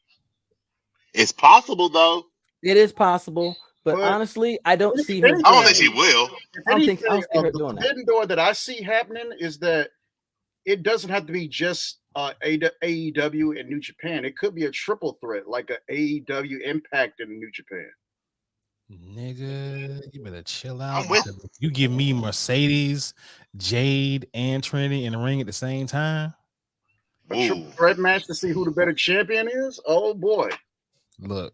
It's possible, though. It is possible, but honestly, I don't see her. I don't think she will. I don't think her doing that. The forbidden door that I see happening is that it doesn't have to be just AEW and New Japan. It could be a triple threat, like a AEW Impact in New Japan. Nigga, you better chill out. You give me Mercedes, Jade, and Trinity in the ring at the same time. A triple threat match to see who the better champion is? Oh boy. Look.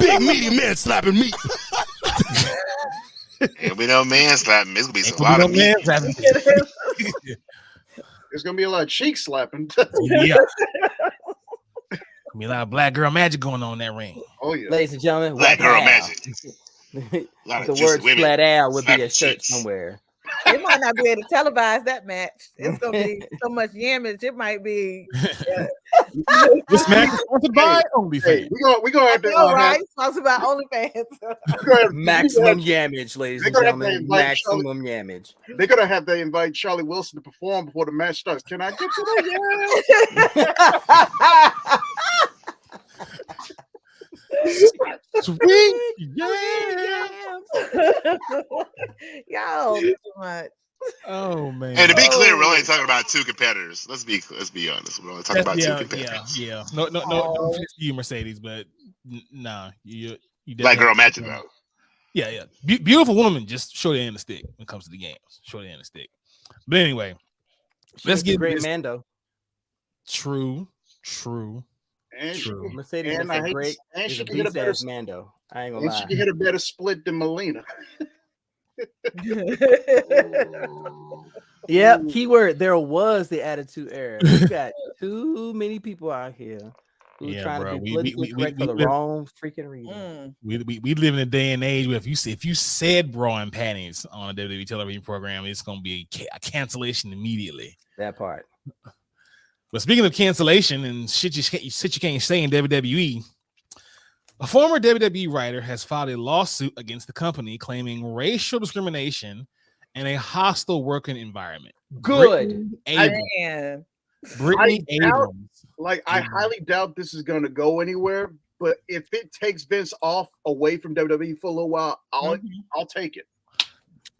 Big meaty man slapping meat. Ain't be no man slapping. It's gonna be a lot of man slapping. There's gonna be a lot of cheek slapping. Yeah. Be a lot of black girl magic going on in that ring. Oh yeah. Ladies and gentlemen, black girl magic. The word flat out would be a shirt somewhere. They might not be able to televise that match. It's gonna be so much yamage. It might be. This match is sponsored by OnlyFans. We gonna have to right? Sponsored by OnlyFans. Maximum yamage, ladies and they're gonna have to gentlemen. invite Maximum yamage. They're gonna have to invite Charlie Wilson to perform before the match starts. Can I get to that? Sweet yeah. Y'all too much. Oh man. And to be clear, we're only talking about two competitors. Let's be honest. We're only talking about two competitors. Yeah. No offense to you, Mercedes, but nah, you Black girl matching though. Yeah. Beautiful woman, just short end of the stick when it comes to the games. Short end of the stick. But anyway, let's get great this. Mando. True. And True. Mercedes is a great, is a beast ass Mando. I ain't gonna lie. She can hit a better split than Melina. Yeah, keyword. There was the attitude era. We got too many people out here who trying to be politically correct for the wrong freaking reason. We live in a day and age where if you said bra and panties on a WWE television program, it's gonna be a cancellation immediately. That part. But speaking of cancellation and shit you can't say in WWE, a former WWE writer has filed a lawsuit against the company claiming racial discrimination and a hostile working environment. Good. Brittany Abrams. I highly doubt this is going to go anywhere. But if it takes Vince off away from WWE for a little while, I'll take it.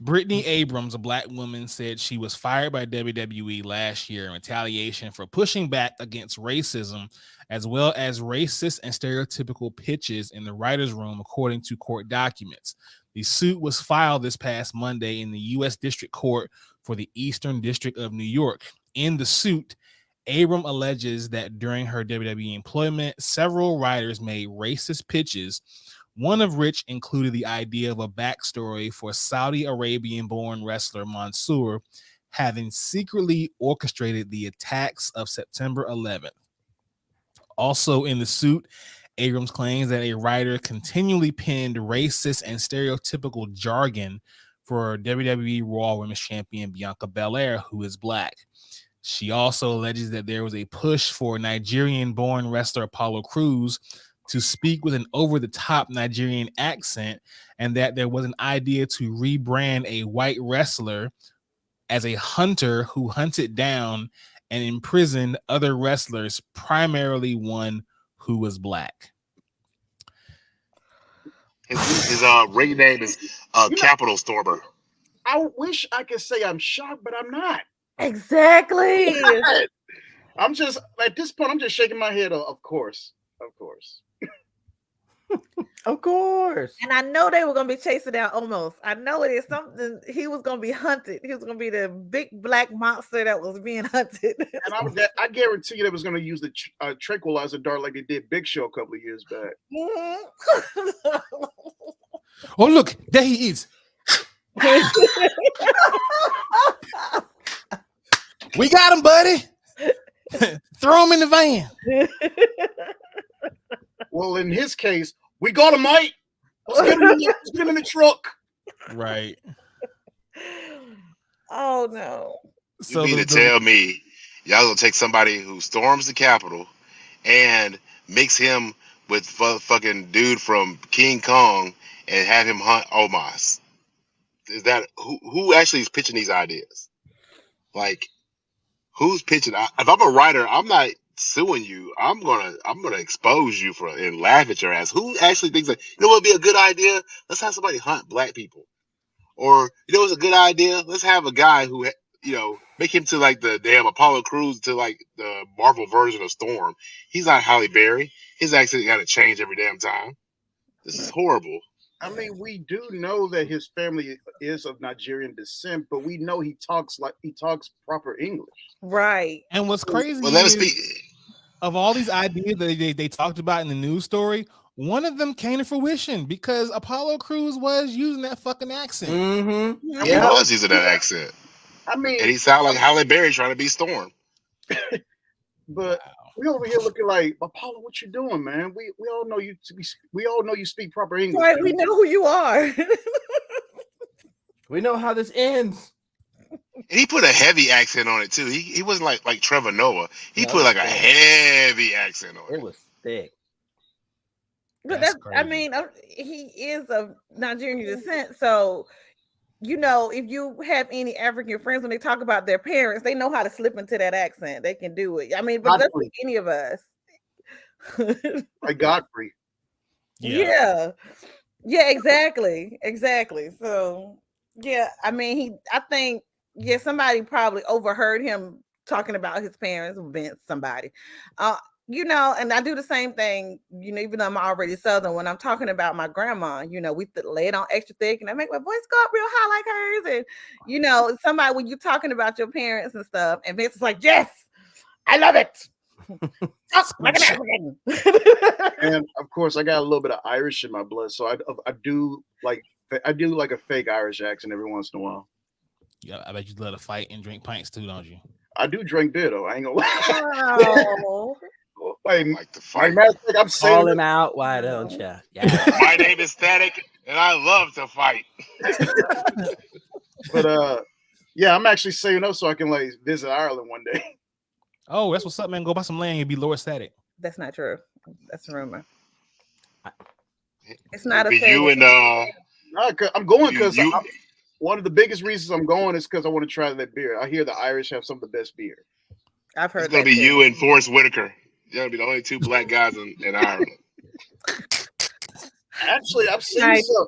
Brittany Abrams, a black woman, said she was fired by WWE last year in retaliation for pushing back against racism, as well as racist and stereotypical pitches in the writer's room, according to court documents. The suit was filed this past Monday in the U.S. District Court for the Eastern District of New York. In the suit, Abram alleges that during her WWE employment, several writers made racist pitches, one of which included the idea of a backstory for Saudi Arabian-born wrestler Mansoor having secretly orchestrated the attacks of September 11th. Also in the suit, Abrams claims that a writer continually penned racist and stereotypical jargon for WWE Raw Women's Champion Bianca Belair, who is black. She also alleges that there was a push for Nigerian-born wrestler Apollo Crews to speak with an over-the-top Nigerian accent, and that there was an idea to rebrand a white wrestler as a hunter who hunted down and imprisoned other wrestlers, primarily one who was black. His ring name is Capital Stormer. I wish I could say I'm shocked, but I'm not. Exactly. I'm just at this point. I'm just shaking my head. Of course. Of course. And I know they were going to be chasing down Omos. I know it is something. He was going to be hunted. He was going to be the big black monster that was being hunted. And I guarantee you they was going to use the tranquilizer dart like they did Big Show a couple of years back. Oh, look, there he is. We got him, buddy. Throw him in the van. Well, in his case, we got him, mate. Let's get him in the truck. Right. Oh no. You mean to tell me y'all gonna take somebody who storms the Capitol and mix him with fucking dude from King Kong and have him hunt Omos? Is that who actually is pitching these ideas? Like, who's pitching? If I'm a writer, I'm not suing you. I'm gonna expose you and laugh at your ass. Who actually thinks that, what would be a good idea? Let's have somebody hunt black people. Or what's a good idea? Let's have a guy who make him to like the damn Apollo Crews, to like the Marvel version of Storm. He's not Halle Berry. His accent got to change every damn time. This is horrible. I mean, we do know that his family is of Nigerian descent, but we know he talks proper English. Right. And what's crazy of all these ideas that they talked about in the news story, one of them came to fruition because Apollo Crews was using that fucking accent. Mm-hmm. He was using that accent. I mean, and he sounded like Halle Berry trying to be Storm. But we over here looking like, Apollo, what you doing, man? We all know you speak proper English. Right, we know who you are. We know how this ends. And he put a heavy accent on it too. He wasn't like Trevor Noah. He No, it put was like a thick. heavy accent on It it. was thick. But That's I crazy. mean, he is of Nigerian descent, so you know, if you have any African friends, when they talk about their parents, they know how to slip into that accent. They can do it. I mean, but that's Godfrey. any of us. Like Godfrey. Yeah. Yeah, exactly. Exactly. So yeah, I mean, I think somebody probably overheard him talking about his parents, Vince, somebody. You know, and I do the same thing, you know, even though I'm already Southern, when I'm talking about my grandma, you know, we lay it on extra thick and I make my voice go up real high like hers. And, you know, somebody, when you're talking about your parents and stuff, and Vince is like, yes, I love it. Talk like an African. And of course, I got a little bit of Irish in my blood, so I do like a fake Irish accent every once in a while. Yeah, I bet you love to fight and drink pints too, don't you? I do drink beer though. I ain't gonna lie. Wow. Like the fight. Matter of fact, I'm saying Call him out. Why don't you? Yeah. My name is Static, and I love to fight. But yeah, I'm actually saving up so I can like visit Ireland one day. Oh, that's what's up, man. Go buy some land. You'll be Lord Static. That's not true. That's a rumor. It's not a But thing. you and I'm going because you- one of the biggest reasons I'm going is because I want to try that beer. I hear the Irish have some of the best beer. I've heard it's gonna that be too. you and Forrest Whitaker. You're gonna be the only two black guys in Ireland. Actually, I've seen Nice. some.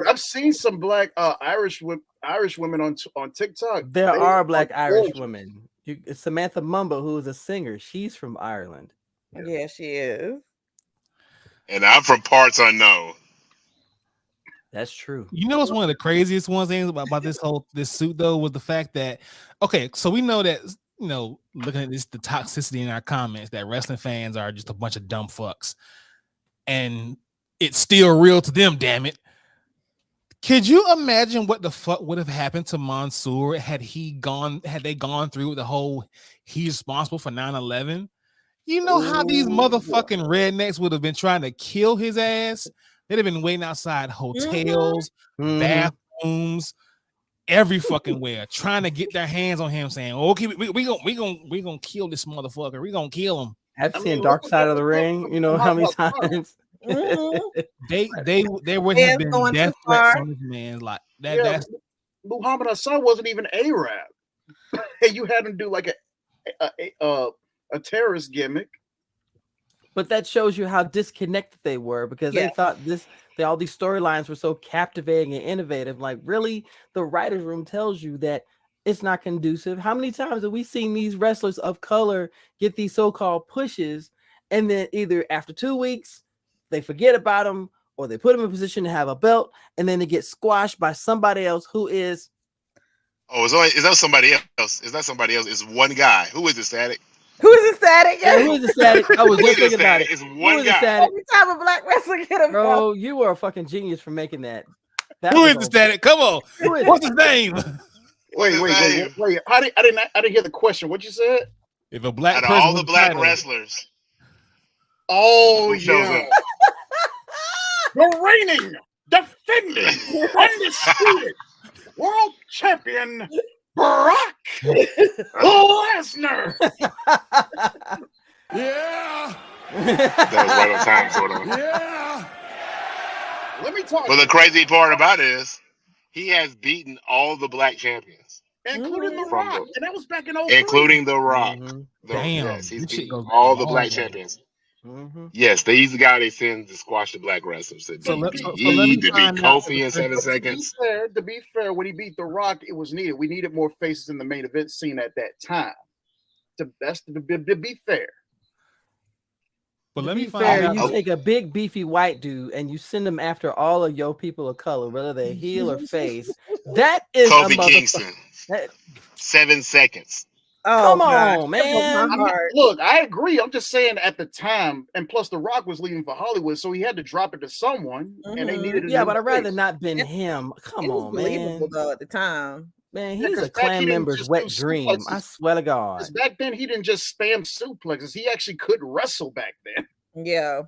I've seen some black Irish women on TikTok. There They are black Irish gorgeous. women. Samantha Mumba, who is a singer, she's from Ireland. Yeah, she is. And I'm from parts unknown. That's true. You know what's one of the craziest things about this suit though was the fact that so we know that, you know, looking at the toxicity in our comments, that wrestling fans are just a bunch of dumb fucks, and it's still real to them. Damn it! Could you imagine what the fuck would have happened to Mansoor had they gone through with the whole he's responsible for 9/11? You know how these motherfucking rednecks would have been trying to kill his ass. They'd have been waiting outside hotels, bathrooms, every fucking where, trying to get their hands on him, saying, "Okay, we gonna kill this motherfucker. We gonna kill him." I've seen Dark Side of the Ring. You know how many times they would have been death threats on this man like that. Yeah, That's Muhammad Hassan wasn't even Arab, and you had him do like a terrorist gimmick. But that shows you how disconnected they were, because they thought all these storylines were so captivating and innovative. Like, really, the writer's room tells you that it's not conducive. How many times have we seen these wrestlers of color get these so-called pushes, and then either after 2 weeks they forget about them, or they put them in a position to have a belt, and then they get squashed by somebody else who is. Oh, is that somebody else? Is that somebody else? It's one guy. Who is it, Static? Who is the Static? Yeah, who is the Static? I was just thinking about it. It's one guy. Every time a black wrestler get a Bro, you were a fucking genius for making that. Who is the Static? Come on. What's his name? Wait. I didn't hear the question. What you said? If a black Out of person all the black wrestlers. Oh, Who shows yeah. up? The reigning, defending, undisputed world champion, Brock Lesnar. Yeah. That was right on time, sort of. Yeah. Let me talk. Well, the crazy part about it is he has beaten all the black champions, including The Rock, and that was back in 03. including The Rock. Damn, Yes, he's this shit beaten goes all the long black way. champions. Yes, he's the guy they send to squash the black wrestlers. To let beat me find out- Kofi in 7 seconds. To be fair, when he beat The Rock, it was needed. We needed more faces in the main event scene at that time. To be fair. But let me be find fair, out. you take a big beefy white dude and you send him after all of your people of color, whether they're heel or face. That is Kofi a Kingston. 7 seconds. Come on, man. Look, I agree. I'm just saying at the time, and plus The Rock was leaving for Hollywood, so he had to drop it to someone, and they needed. But I'd rather not been him. Come on, man. Though at the time, man, he's a clan member's wet dream. I swear to God. Back then, he didn't just spam suplexes. He actually could wrestle back then. Yeah.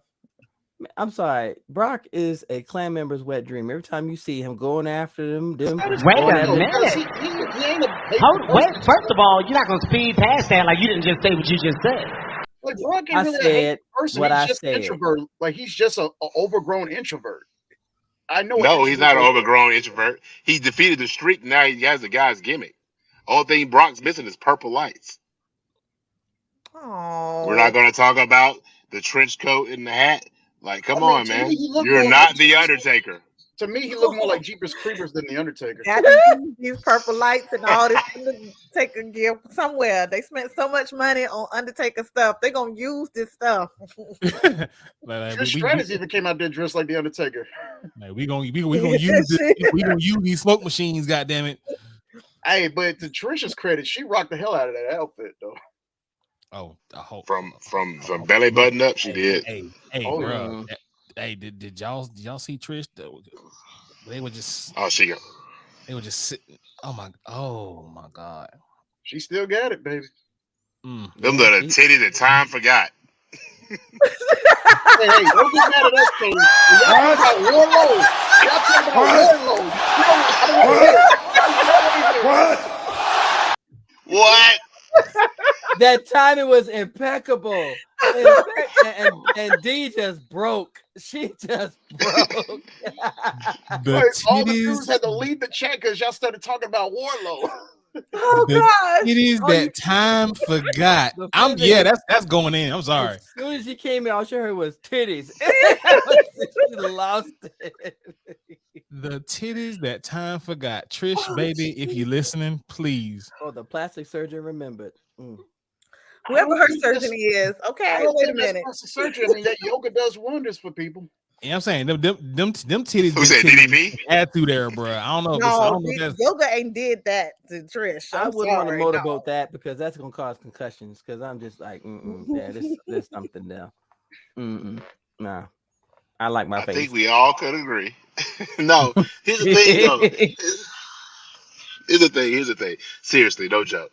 I'm sorry. Brock is a clan member's wet dream. Every time you see him going after them Wait going a after minute. He ain't a First of all, you're not gonna speed past that like you didn't just say what you just said. like Brock ain't I really a said hateful person. what He's I just said. introvert. Like he's just a overgrown introvert. I know. No, he's not an overgrown introvert. He defeated the streak. Now he has the guy's gimmick. Only thing Brock's missing is purple lights. Oh, We're not going to talk about the trench coat and the hat. Like, come on, to man. me, he looked You're more not like the Jeepers- Undertaker. To me, he looked more like Jeepers Creepers than the Undertaker. got these purple lights and all this Undertaker gear somewhere. They spent so much money on Undertaker stuff. They're gonna use this stuff. Trish Stratus even came out there dressed like the Undertaker. We gonna use this, we gonna use these smoke machines. God damn it! Hey, but to Trish's credit, she rocked the hell out of that outfit, though. Oh, I hope from belly button up, she did. Hey, Oh, bro. Hey, did y'all see Trish? They were just they were just sitting. Oh my God. She still got it, baby. Them little titties that time forgot. Hey, don't get mad at us, King. Y'all talking about Warlord. Y'all talking about Warlord. What? That timing was impeccable. And D just broke. She just broke. All the dudes had to leave the chat because y'all started talking about Warlord. Oh God! It is that time forgot. That's going in. I'm sorry. As soon as she came in, all she heard was titties. She lost it. The titties that time forgot. Trish, baby, if you're listening, please. Oh, the plastic surgeon remembered. Whoever her surgeon is. Okay, wait a minute. Plastic surgery. I mean, that yoga does wonders for people. Yeah, I'm saying them titties. Who said DDP? Attitude there, bro. I don't know. No, yoga ain't did that to Trish. I wouldn't want to motorboat that because that's gonna cause concussions. Because I'm just like, yeah, there's something there. Nah, I like my face. I think we all could agree. No, here's the thing, though. Here's the thing. Seriously, no joke.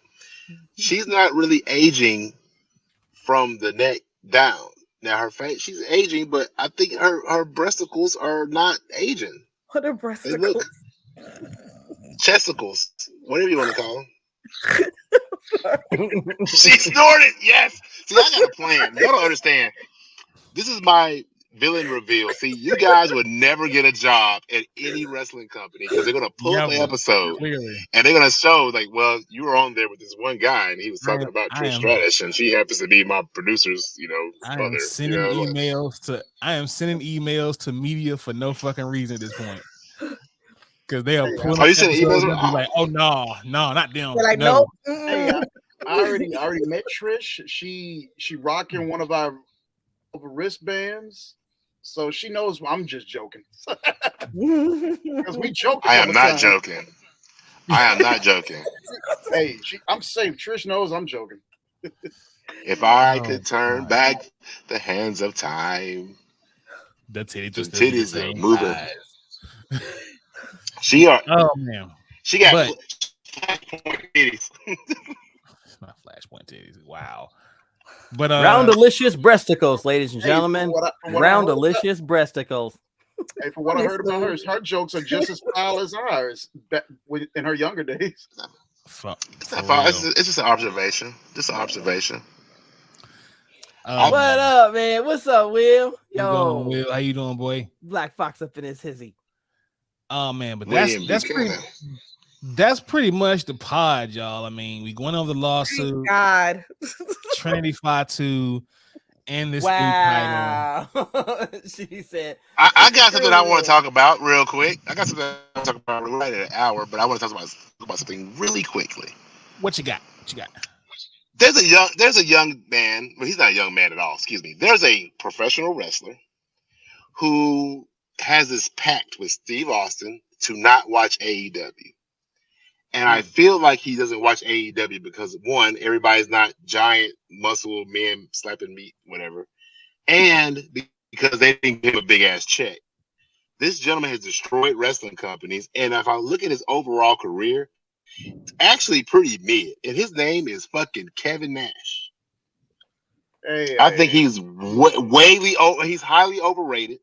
She's not really aging from the neck down. Now her face, she's aging, but I think her breasticles are not aging. What are breasticles? They look chesticles, whatever you want to call them. She snorted. Yes. See, I got a plan. Y'all don't understand. This is my villain reveal. See, you guys would never get a job at any wrestling company because they're gonna pull up the episode and they're gonna show like, well, you were on there with this one guy and he was talking about Trish Stratus and she happens to be my producer's, I mother. am sending emails to media for no fucking reason at this point. Because they are pulling up episodes and be like, oh no, not them. They're like, nope. Hey, I already met Trish. She rocking one of our wristbands. So she knows I'm just joking. Because we joke. I am not joking. I am not joking. Hey, I'm saying Trish knows I'm joking. If I could turn back the hands of time, the titties are moving. She got flashpoint titties. It's not flashpoint titties. Wow. But round-delicious breasticles, ladies and gentlemen. Round-delicious breasticles. Hey, from what I heard about her jokes are just as foul as ours in her younger days. It's just an observation. Just an observation. What up, man? What's up, Will? Yo, Will, how you doing, boy? Black Fox up in his hizzy. Oh man, but that's pretty much the pod, y'all. I mean, we going over the lawsuit. God, Trinity Fought 2 and this new title. She said, I got something I want to talk about real quick. I got something I want to talk about right at an hour, but I want to talk about something really quickly. What you got? There's a young man. Well, he's not a young man at all. Excuse me. There's a professional wrestler who has this pact with Steve Austin to not watch AEW. And I feel like he doesn't watch AEW because, one, everybody's not giant muscle men slapping meat, whatever. And because they didn't give him a big ass check. This gentleman has destroyed wrestling companies. And if I look at his overall career, it's actually pretty mid. And his name is fucking Kevin Nash. I think he's he's highly overrated.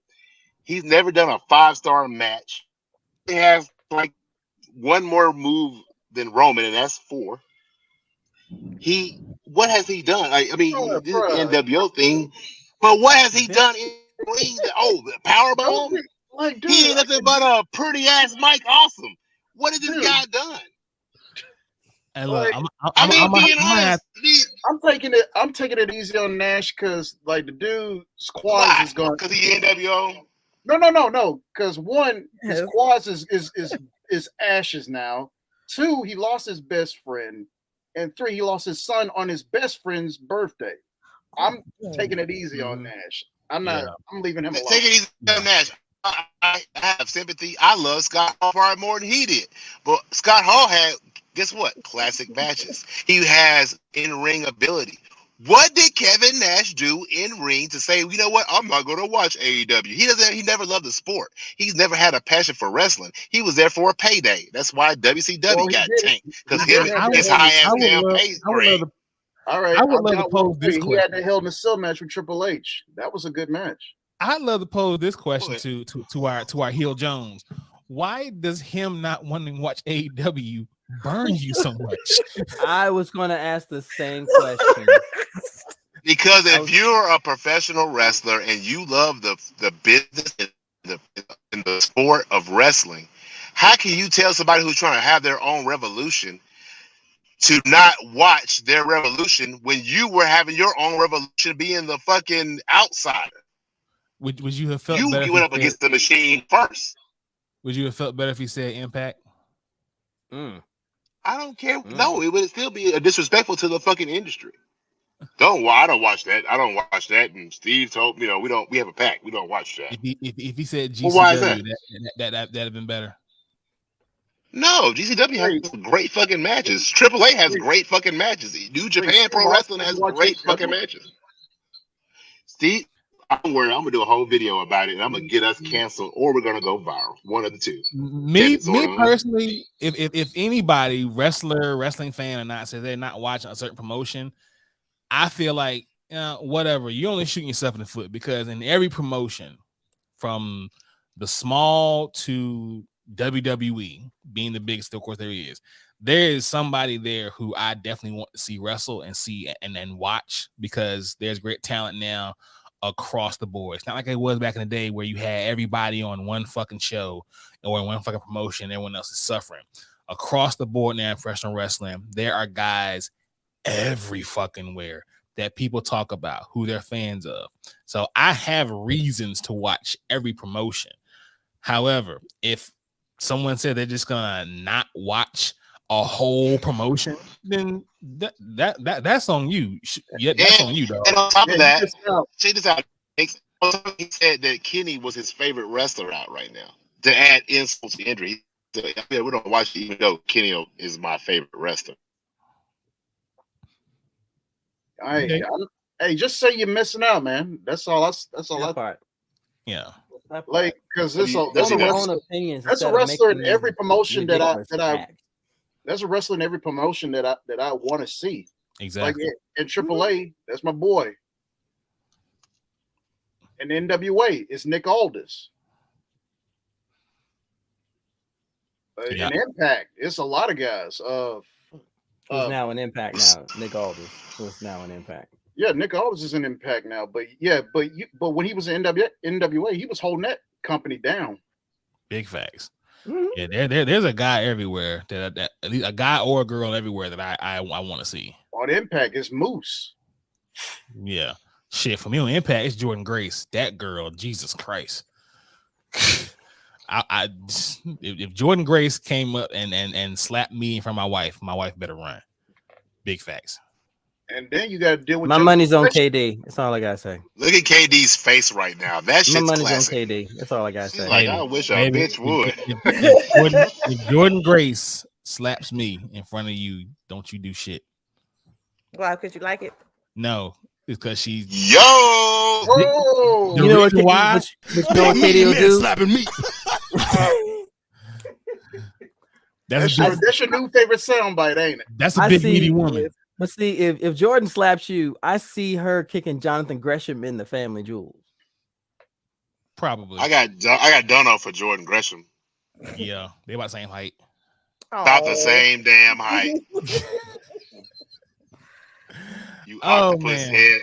He's never done a 5-star match. He has like one more move than Roman, and that's 4. What has he done? I mean, this is the NWO thing, but what has he done in the ring? The powerbomb. Like, dude, He ain't nothing but a pretty ass Mike Awesome. What has this guy done? And look, I'm being honest. I'm taking it easy on Nash because like the dude's quads is going because he NWO. No. Because one, his quads is ashes now. 2, he lost his best friend, and 3, he lost his son on his best friend's birthday. I'm taking it easy on Nash. I'm not. I'm leaving him alone. Take it easy on Nash. I have sympathy. I love Scott Hall far more than he did, but Scott Hall had, guess what? Classic matches. He has in-ring ability. What did Kevin Nash do in ring to say, you know what? I'm not going to watch AEW. He never loved the sport. He's never had a passion for wrestling. He was there for a payday. That's why WCW got tanked because his high ass damn pay grade. All right, I would love to pose this question. He had the Hell in a Cell match with Triple H. That was a good match. I'd love to pose this question to our heel Jones. Why does him not wanting to watch AEW burn you so much? I was going to ask the same question. Because if you're a professional wrestler and you love the business and the sport of wrestling, how can you tell somebody who's trying to have their own revolution to not watch their revolution when you were having your own revolution being the fucking outsider? Would you have felt better? You went up against the machine first. Would you have felt better if he said Impact? I don't care. No, it would still be disrespectful to the fucking industry. I don't watch that. I don't watch that. And Steve told me, we have a pact. We don't watch that. If he said GCW, why is that'd have been better. No, GCW has great fucking matches. Triple A has great fucking matches. New Japan Pro Wrestling has great fucking matches. Steve, I'm worried. I'm gonna do a whole video about it, and I'm gonna get us canceled, or we're gonna go viral. One of the two. Me personally, if anybody, wrestling fan or not, says they're not watching a certain promotion, I feel like whatever. You're only shooting yourself in the foot because in every promotion, from the small to WWE being the biggest, of course there is somebody there who I definitely want to see wrestle and see and watch because there's great talent now across the board. It's not like it was back in the day where you had everybody on one fucking show or in one fucking promotion, everyone else is suffering. Across the board now in professional wrestling, there are guys every fucking where that people talk about who they're fans of. So I have reasons to watch every promotion. However, if someone said they're just gonna not watch a whole promotion, then that's on you. Yeah, that's on you, dog. And on top of that, check this out. He said that Kenny was his favorite wrestler out right now. To add insult to injury, we don't watch it, even though Kenny is my favorite wrestler. Hey, just say you're missing out, man. That's all. That's all. Part. Yeah. Like, because that's a wrestler in every promotion that's a wrestler in every promotion that I want to see. Exactly. Like in AAA, that's my boy. In NWA, it's Nick Aldis. In Impact, it's a lot of guys. Who's now in Impact now? Nick Aldis. Who's now in Impact? Yeah, Nick Aldis is in Impact now. But when he was in NWA, he was holding that company down. Big facts. Mm-hmm. Yeah, there's a guy everywhere that at least a guy or a girl everywhere that I want to see. On Impact, it's Moose. Yeah, shit. For me on Impact, it's Jordan Grace. That girl, Jesus Christ. If Jordan Grace came up and slapped me in front of my wife better run. Big facts. And then you got to deal with my money's on KD. That's all I gotta say. Look at KD's face right now. That shit's my money's classic. on KD. That's all I gotta say. Like, I wish a bitch would. If Jordan Grace slaps me in front of you, don't you do shit. Why? Because you like it? No, it's because she's Whoa! You know what? Why? You know what KD will do? Slapping me. That's your new favorite soundbite, ain't it? That's a big meaty woman. But see, if Jordan slaps you, I see her kicking Jonathan Gresham in the Family Jewels. Probably. I got Dono for Jordan Gresham. Yeah, they about the same height. About the same damn height. You octopus man. head.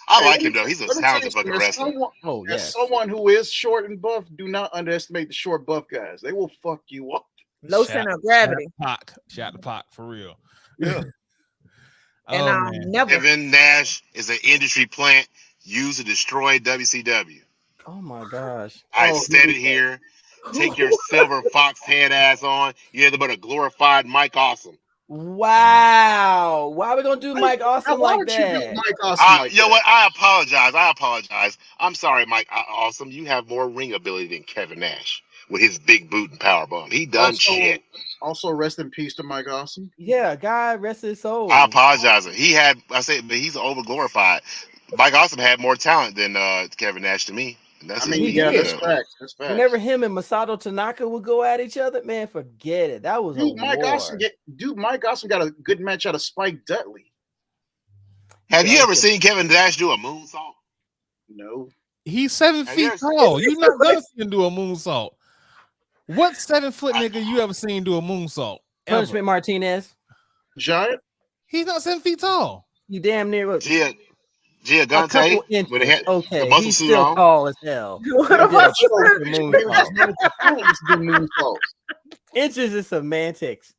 I like him though. He's a Let me tell you talented fucking something. wrestler. As someone who is short and buff, do not underestimate the short buff guys. They will fuck you up. Low center of gravity. Shout to Pac for real. Yeah. And never. Kevin Nash is an industry plant used to destroy WCW. Oh my gosh. I said it here. Take your silver fox head ass on. You're nothing but a glorified Mike Awesome. Wow. Why are we gonna do Mike Awesome like that? You know what? I apologize. I'm sorry, Mike Awesome. You have more ring ability than Kevin Nash with his big boot and power bomb. He done shit. Also, rest in peace to Mike Awesome. Yeah, God rest his soul. I apologize. But he's over glorified. Mike Awesome had more talent than Kevin Nash to me. That's that's facts. That's facts. Whenever him and Masato Tanaka would go at each other, man, forget it. That was Mike Awesome got a good match out of Spike Dudley. Have you ever seen Kevin Nash do a moonsault? No. He's 7 feet tall. You're not gonna see him do a moonsault. What 7 foot nigga you ever seen do a moonsault? Punishment Martinez. Giant? He's not 7 feet tall. You damn near what? Gigante, with the muscle he's suit still on. tall as hell. Inches is semantics.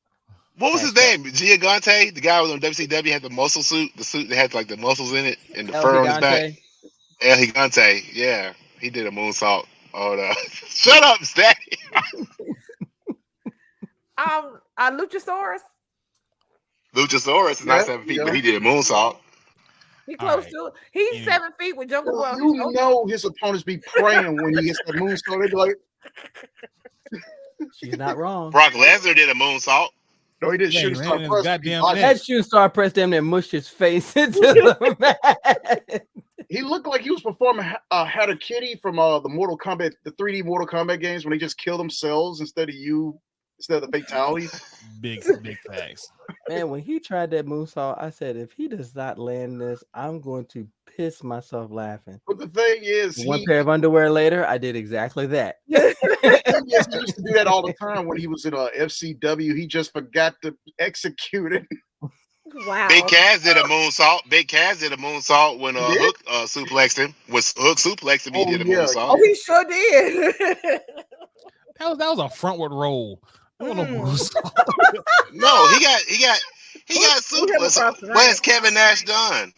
What was his name? Gigante, the guy who was on WCW had the muscle suit, the suit that had like the muscles in it and the fur on his back. El Gigante, yeah, he did a moonsault. Oh no! Shut up, Statty. Luchasaurus. Luchasaurus is not 7 feet, but he did a moonsault. He close to it. He's 7 feet with Jungle Boy. You know his opponents be praying when he gets the moonsault. They be like, she's not wrong. Brock Lesnar did a moonsault. No, he did shooting star press. That shooting star press damn near mushed his face into the mat. He looked like he was performing Hatter Kitty from the Mortal Kombat, the 3D Mortal Kombat games when they just kill themselves instead of the fatalities. Big facts. Man, when he tried that moonsault, I said, if he does not land this, I'm going to piss myself laughing. But the thing is, one pair of underwear later, I did exactly that. Yes, he used to do that all the time when he was in FCW. He just forgot to execute it. Wow. Big Cass did a moonsault when Hook suplexed him. When Hook suplexed him, he did a moonsault. Oh, he sure did. that was a frontward roll. No, he got suplex. What has Kevin Nash done?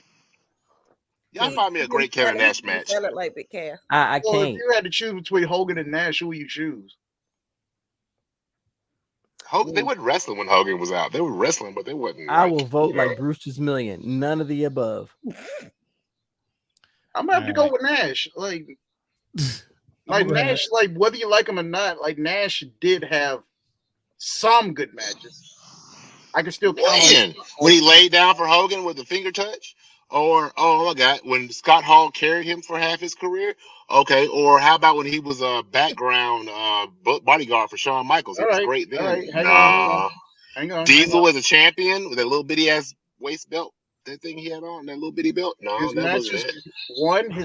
Y'all find me a great Kevin Nash match. Like Big Cass. I can't. If you had to choose between Hogan and Nash, who would you choose? Hogan, they weren't wrestling when Hogan was out. They were wrestling, but they wasn't. I will vote like Brewster's Million. None of the above. I'm gonna have to go with Nash. Like Nash, like whether you like him or not, like Nash did have some good matches. I can still count when he laid down for Hogan with the finger touch, or oh my God, when Scott Hall carried him for half his career. Okay, or how about when he was a background bodyguard for Shawn Michaels? It was great then. Right. Hang on. Diesel was a champion with that little bitty ass waist belt. That thing he had on, that little bitty belt. No, his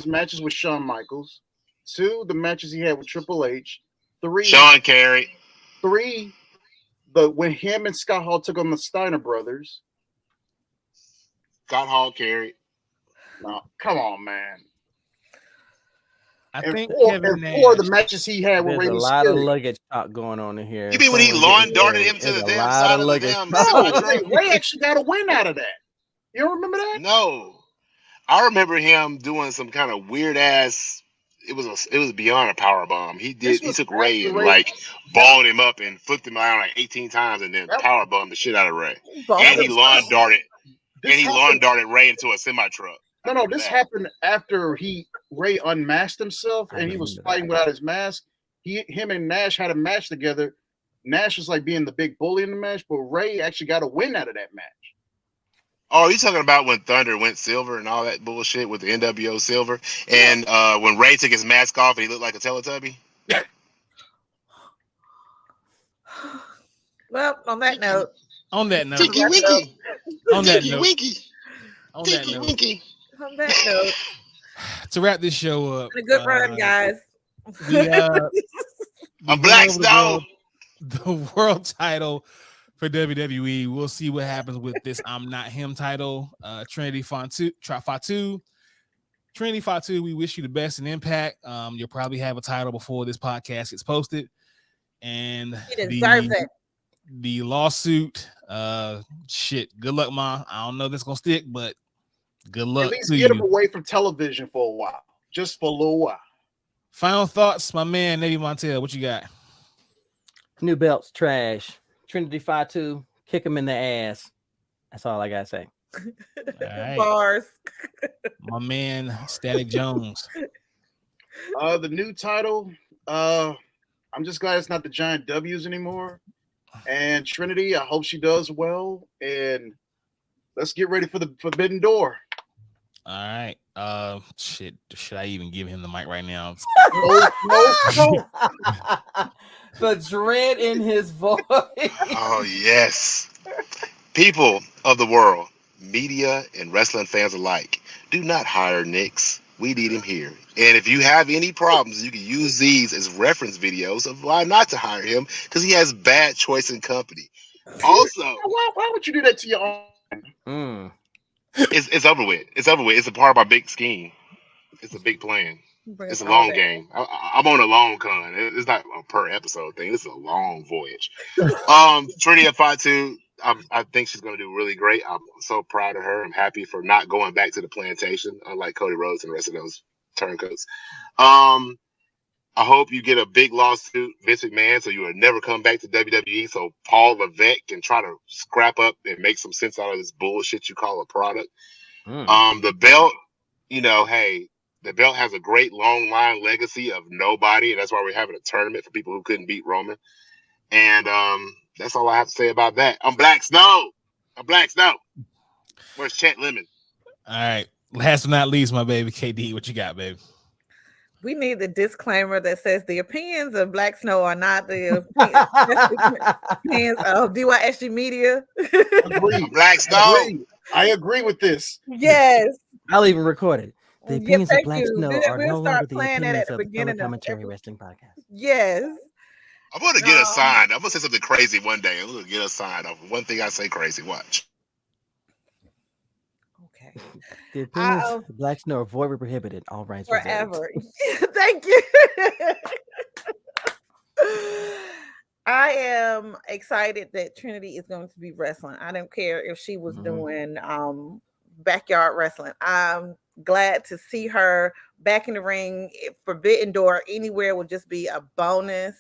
matches with Shawn Michaels. 2, the matches he had with Triple H. 3, Sean Carey. 3, when him and Scott Hall took on the Steiner brothers. Scott Hall carried. No, come on, man. I think Kevin Nash. 4 the matches he had with Ray There's a lot of luggage talk going on in here. You mean when he lawn darted him to the damn side of the damn? Ray actually got a win out of that. You don't remember that? No, I remember him doing some kind of weird ass. It was beyond a power bomb. He took Ray and like balled him up and flipped him around like 18 times and then power bombed the shit out of Ray. And he lawn darted. Ray into a semi truck. No, this happened after Ray unmasked himself and he was fighting without his mask. Him and Nash had a match together. Nash was like being the big bully in the match, but Ray actually got a win out of that match. Oh, you talking about when Thunder went silver and all that bullshit with the NWO silver, and when Ray took his mask off and he looked like a Teletubby? Well, on that note, On that note, Tiki Wiki. On that Tinky note, Winky. on that Tinky note, Winky. On that note, to wrap this show up, a good run, guys. we I'm went Black over Snow. the world title for WWE. We'll see what happens with this I'm Not Him title. Trinity Fatu. Trinity Fatu, we wish you the best in Impact. You'll probably have a title before this podcast gets posted. And He deserves it. The lawsuit, shit. Good luck, Ma. I don't know if that's gonna stick, but good luck. At least to get you. him away from television for a while, just for a little while. Final thoughts, my man, Navy Montel. What you got? New belts, trash. Trinity Fatu, kick him in the ass. That's all I gotta say. Right. Bars. My man, Static Jones. The new title, I'm just glad it's not the Giant W's anymore. And Trinity, I hope she does well. And let's get ready for the Forbidden Door. All right. Shit. Should I even give him the mic right now? No. The dread in his voice. Oh, yes. People of the world, media and wrestling fans alike, do not hire Nix. We need him here. And if you have any problems, you can use these as reference videos of why not to hire him, because he has bad choice in company. Also, why would you do that to your own? It's over with. It's over with. It's a part of our big scheme. It's a big plan. It's a long game. I'm on a long con. It's not a per episode thing. It's a long voyage. Trinity Fatu, I think she's going to do really great. I'm so proud of her. I'm happy for not going back to the plantation, unlike Cody Rhodes and the rest of those turncoats. I hope you get a big lawsuit, Vince McMahon, so you will never come back to WWE. So Paul Levesque can try to scrap up and make some sense out of this bullshit you call a product. The belt, hey, the belt has a great long line legacy of nobody, and that's why we're having a tournament for people who couldn't beat Roman. And that's all I have to say about that. I'm Black Snow. Where's Chet Lemon? All right. Last but not least, my baby KD. What you got, baby? We need the disclaimer that says the opinions of Black Snow are not the opinions of DYSG Media. Black Snow. I agree with this. Yes. I'll even record it. The opinions of thank Black you. Snow We'll are no start longer the playing that opinions at the of beginning Color of Commentary Wrestling Podcast. Yes. I'm going to get us signed. I'm going to say something crazy one day. I'm going to get us signed off one thing I say crazy. Watch. Okay. The opinions of Black Snow are void prohibited. All rights forever. Thank you. I am excited that Trinity is going to be wrestling. I don't care if she was doing backyard wrestling. I'm glad to see her back in the ring. Forbidden Door anywhere would just be a bonus.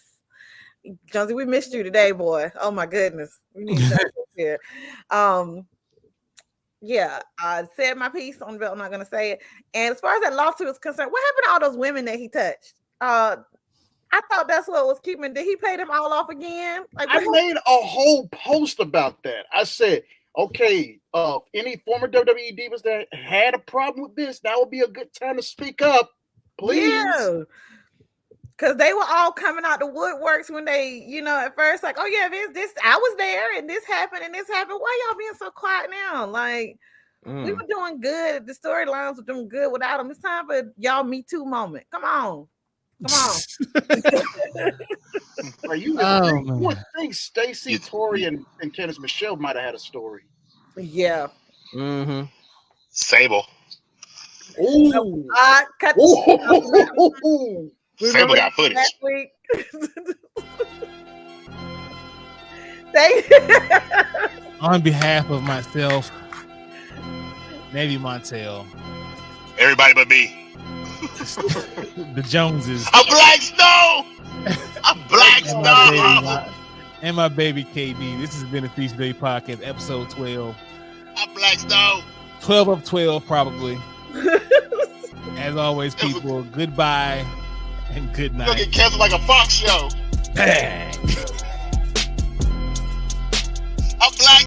Jonesy, we missed you today, boy. Oh my goodness. We need to here. Yeah, I said my piece on the belt. I'm not gonna say it. And as far as that lawsuit is concerned, what happened to all those women that he touched? I thought that's what was keeping. Did he pay them all off again? I made a whole post about that. I said, okay, any former WWE divas that had a problem with this, that would be a good time to speak up, please. Yeah. Because they were all coming out the woodworks when they, at first, like, oh yeah, this, I was there, and this happened, and this happened. Why y'all being so quiet now? Like, we were doing good. The storylines were doing good without them. It's time for y'all Me Too moment. Come on. You would think Stacey, Tori, and Candice Michelle might have had a story. Yeah. Sable. Ooh. Cut. Sable got footage. Last week. Thank you. On behalf of myself, Navy Montel, everybody but me. The Joneses. I'm Black Snow. I'm Black Snow. And my baby KD. This has been a Feast Day Podcast, episode 12. I'm Black Snow. 12 of 12, probably. As always, people, goodbye and good night. You'll get canceled like a Fox show. Bang. I'm Black